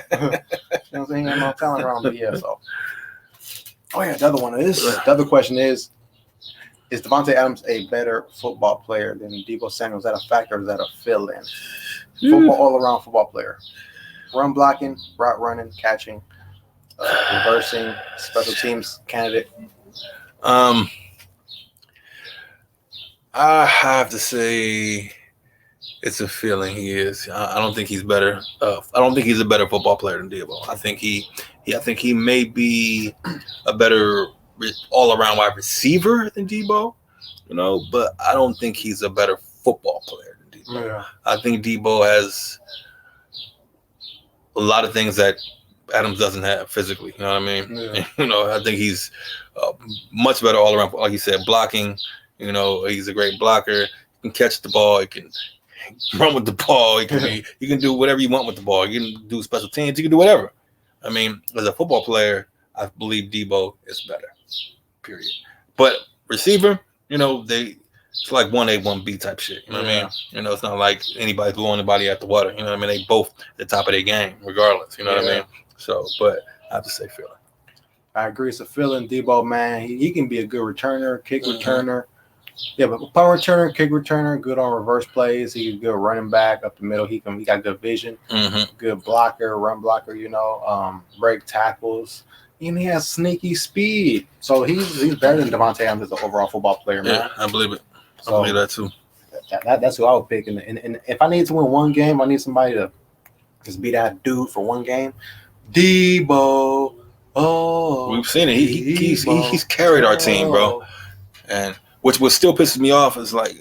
what I'm saying? He had no talent around, but yeah. So. Oh yeah, the other question is Devontae Adams a better football player than Deebo Samuel? Is that a fact or is that a fill-in? Football, all-around football player. Run blocking, route running, catching, reversing, special teams candidate. I have to say it's a feeling he is. I don't think he's better. I don't think he's a better football player than Debo. I think he may be a better all-around wide receiver than Debo, but I don't think he's a better football player than Debo. Yeah. I think Debo has a lot of things that Adams doesn't have physically. You know what I mean? Yeah. I think he's much better all around. Like you said, blocking. He's a great blocker. He can catch the ball. He can run with the ball. He can do whatever you want with the ball. You can do special teams. You can do whatever. I mean, as a football player, I believe Debo is better. Period. But receiver, it's like 1A, 1B type shit. You know what I mean? It's not like anybody's blowing anybody out the water. You know what I mean? They both at the top of their game, regardless. You know what I mean? So, but I have to say feeling. I agree. It's a feeling. Debo, man, he can be a good returner, kick returner. Yeah, but punt returner, kick returner, good on reverse plays. He's a good running back up the middle. He got good vision, good blocker, run blocker. Break tackles. And he has sneaky speed. So he's better than Devontae Adams as an overall football player, man. Yeah, I believe it. So, I believe that too. That's who I would pick. And if I need to win one game, I need somebody to just be that dude for one game. Debo. Oh, we've seen it. He's carried our team, bro. And what still pisses me off is like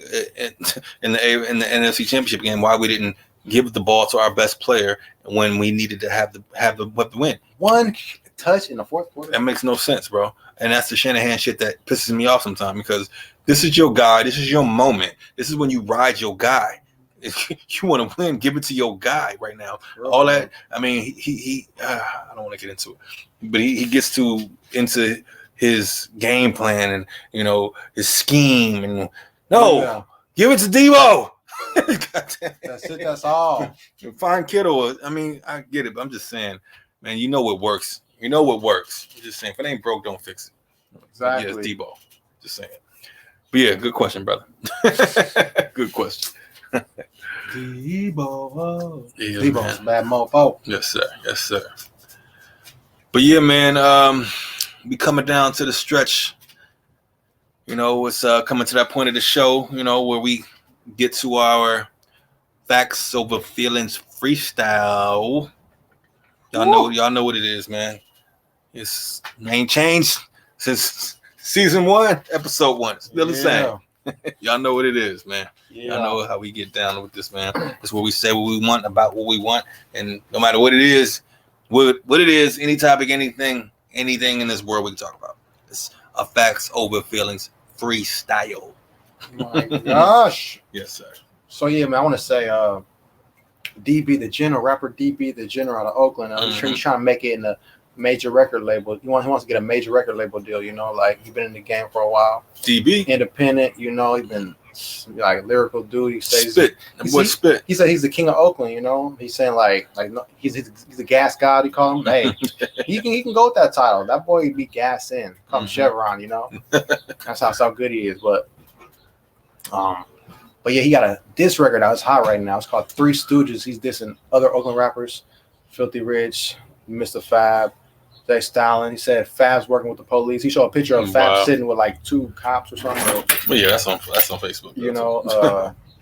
in the NFC Championship game, why we didn't give the ball to our best player when we needed to have the win. One touch in the fourth quarter. That makes no sense, bro. And that's the Shanahan shit that pisses me off sometimes, because this is your guy. This is your moment. This is when you ride your guy. If you want to win, give it to your guy right now. All that. I mean, I don't want to get into it, but he gets into his game plan and his scheme and give it to Debo. That's it. That's all. Find Kittle. I mean, I get it, but I'm just saying, man. You know what works. I'm just saying, if it ain't broke, don't fix it. Exactly. Yeah, it's Debo. Just saying. But yeah, good question, brother. Good question. Debo's man. bad mofo. Yes, sir. But yeah, man. We coming down to the stretch. It's coming to that point of the show. Where we get to our facts over feelings freestyle. Y'all know what it is, man. It's ain't changed since season 1, episode 1. Still the same. Y'all know what it is, man. Y'all know how we get down with this, man. It's where we say what we want about what we want, and no matter what it is, any topic, anything in this world we can talk about. It's a facts over feelings freestyle. My gosh. Yes, sir. So yeah, man, I want to say DB the General, rapper DB the General out of Oakland. I'm sure he's trying to make it in the major record label. He wants to get a major record label deal, like he's been in the game for a while. DB independent, he's been like a lyrical dude. He says spit. He said he's the king of Oakland, He's saying like he's the gas god, he call him. Hey, he can go with that title. That boy be gas in. Call him Chevron, That's how good he is. But yeah, he got a diss record out. It's hot right now. It's called Three Stooges. He's dissing other Oakland rappers, Filthy Rich, Mr. Fab, Jay Stalin. He said Fab's working with the police. He showed a picture of Fab sitting with like 2 cops or something. Well, yeah, that's on Facebook.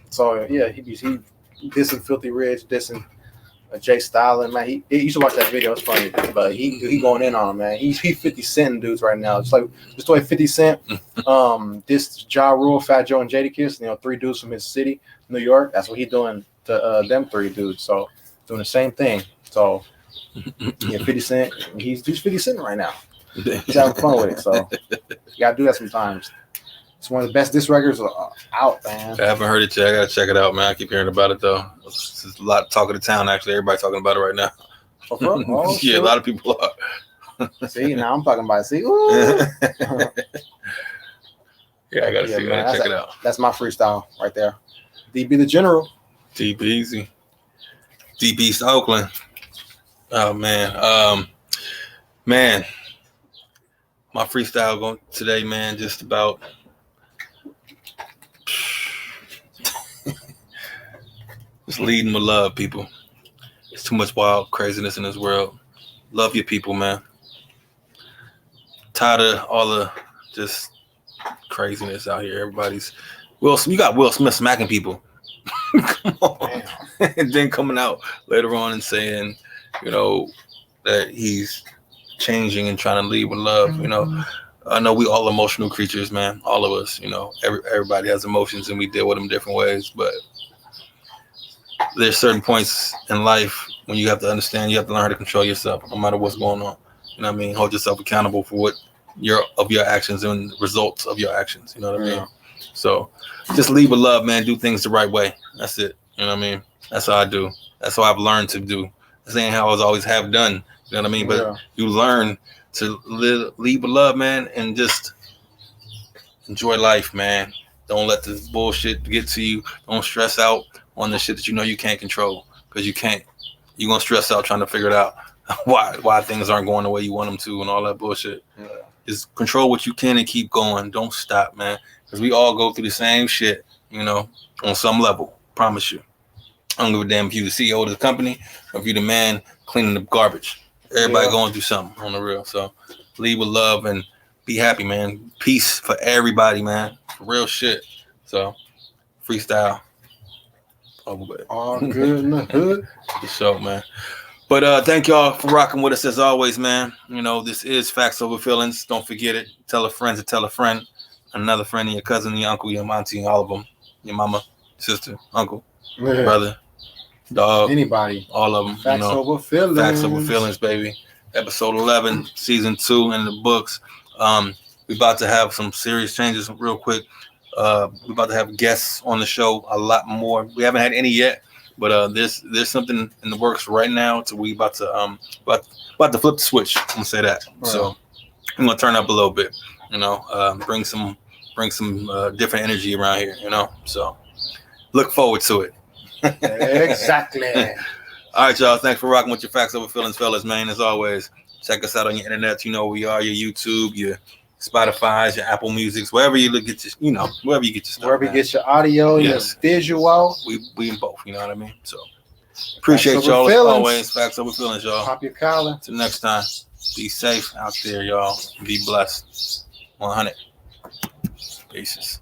So yeah, he dissing Filthy Rich, dissing Jay Stalin. Man, you should watch that video. It's funny, but he going in on him, man. He 50 Cent dudes right now. Just the way 50 Cent, this Ja Rule, Fat Joe, and Jadakiss. 3 dudes from his city, New York. That's what he doing to them 3 dudes. So doing the same thing. So. Yeah, 50 Cent. He's 50 Cent right now. He's having fun with it. So you gotta do that sometimes. It's one of the best diss records out, man. I haven't heard it yet. I gotta check it out, man. I keep hearing about it though. It's a lot of talk of the town. Actually, everybody talking about it right now. Oh, yeah, a lot of people are. See, now I'm talking about it. See, yeah, I gotta see. I gotta check it out. That's my freestyle right there. DB the General. DB easy. DB East Oakland. Oh man, my freestyle going today, man. Just about Just leading with love, people. There's too much wild craziness in this world. Love your people, man. Tired of all the just craziness out here. Everybody's you got Will Smith smacking people. Come on. And then coming out later on and saying, that he's changing and trying to lead with love. I know we all emotional creatures, man. All of us, everybody has emotions and we deal with them different ways. But there's certain points in life when you have to understand, you have to learn how to control yourself, no matter what's going on. You know what I mean? Hold yourself accountable for what your actions and results of your actions. You know what I mean? So just lead with love, man. Do things the right way. That's it. You know what I mean? That's how I do. That's how I've learned to do. This ain't how I always have done. You know what I mean? But you learn to lead with love, man, and just enjoy life, man. Don't let this bullshit get to you. Don't stress out on the shit that you can't control, because you can't. You're going to stress out trying to figure it out why things aren't going the way you want them to and all that bullshit. Yeah. Just control what you can and keep going. Don't stop, man, because we all go through the same shit, on some level. Promise you. I don't give a damn if you're the CEO of the company or if you're the man cleaning the garbage. Everybody going through something on the real. So lead with love and be happy, man. Peace for everybody, man. For real shit. So freestyle. All good in the hood. For sure, man. But thank y'all for rocking with us as always, man. This is Facts Over Feelings. Don't forget it. Tell a friend to tell a friend. Another friend, and your cousin, your uncle, your auntie, all of them. Your mama, sister, uncle, brother, dog. Anybody. All of them. Facts Over Feelings. Facts Over Feelings, baby. Episode 11, season 2 in the books. We're about to have some serious changes real quick. We're about to have guests on the show, a lot more. We haven't had any yet, but there's something in the works right now. So we about to flip the switch. I'm gonna say that. Right. So I'm gonna turn up a little bit. Bring some different energy around here. So look forward to it. Exactly. All right, y'all. Thanks for rocking with your Facts Over Feelings, fellas, man. As always, check us out on your internet. You know where we are, your YouTube, your Spotify's, your Apple Music's, wherever you look at your, wherever you get your stuff. Wherever you get your audio, your visual. We in both, you know what I mean? So appreciate y'all as always. Facts Over Feelings, y'all. Pop your collar. Till next time. Be safe out there, y'all. Be blessed. 100. Peace.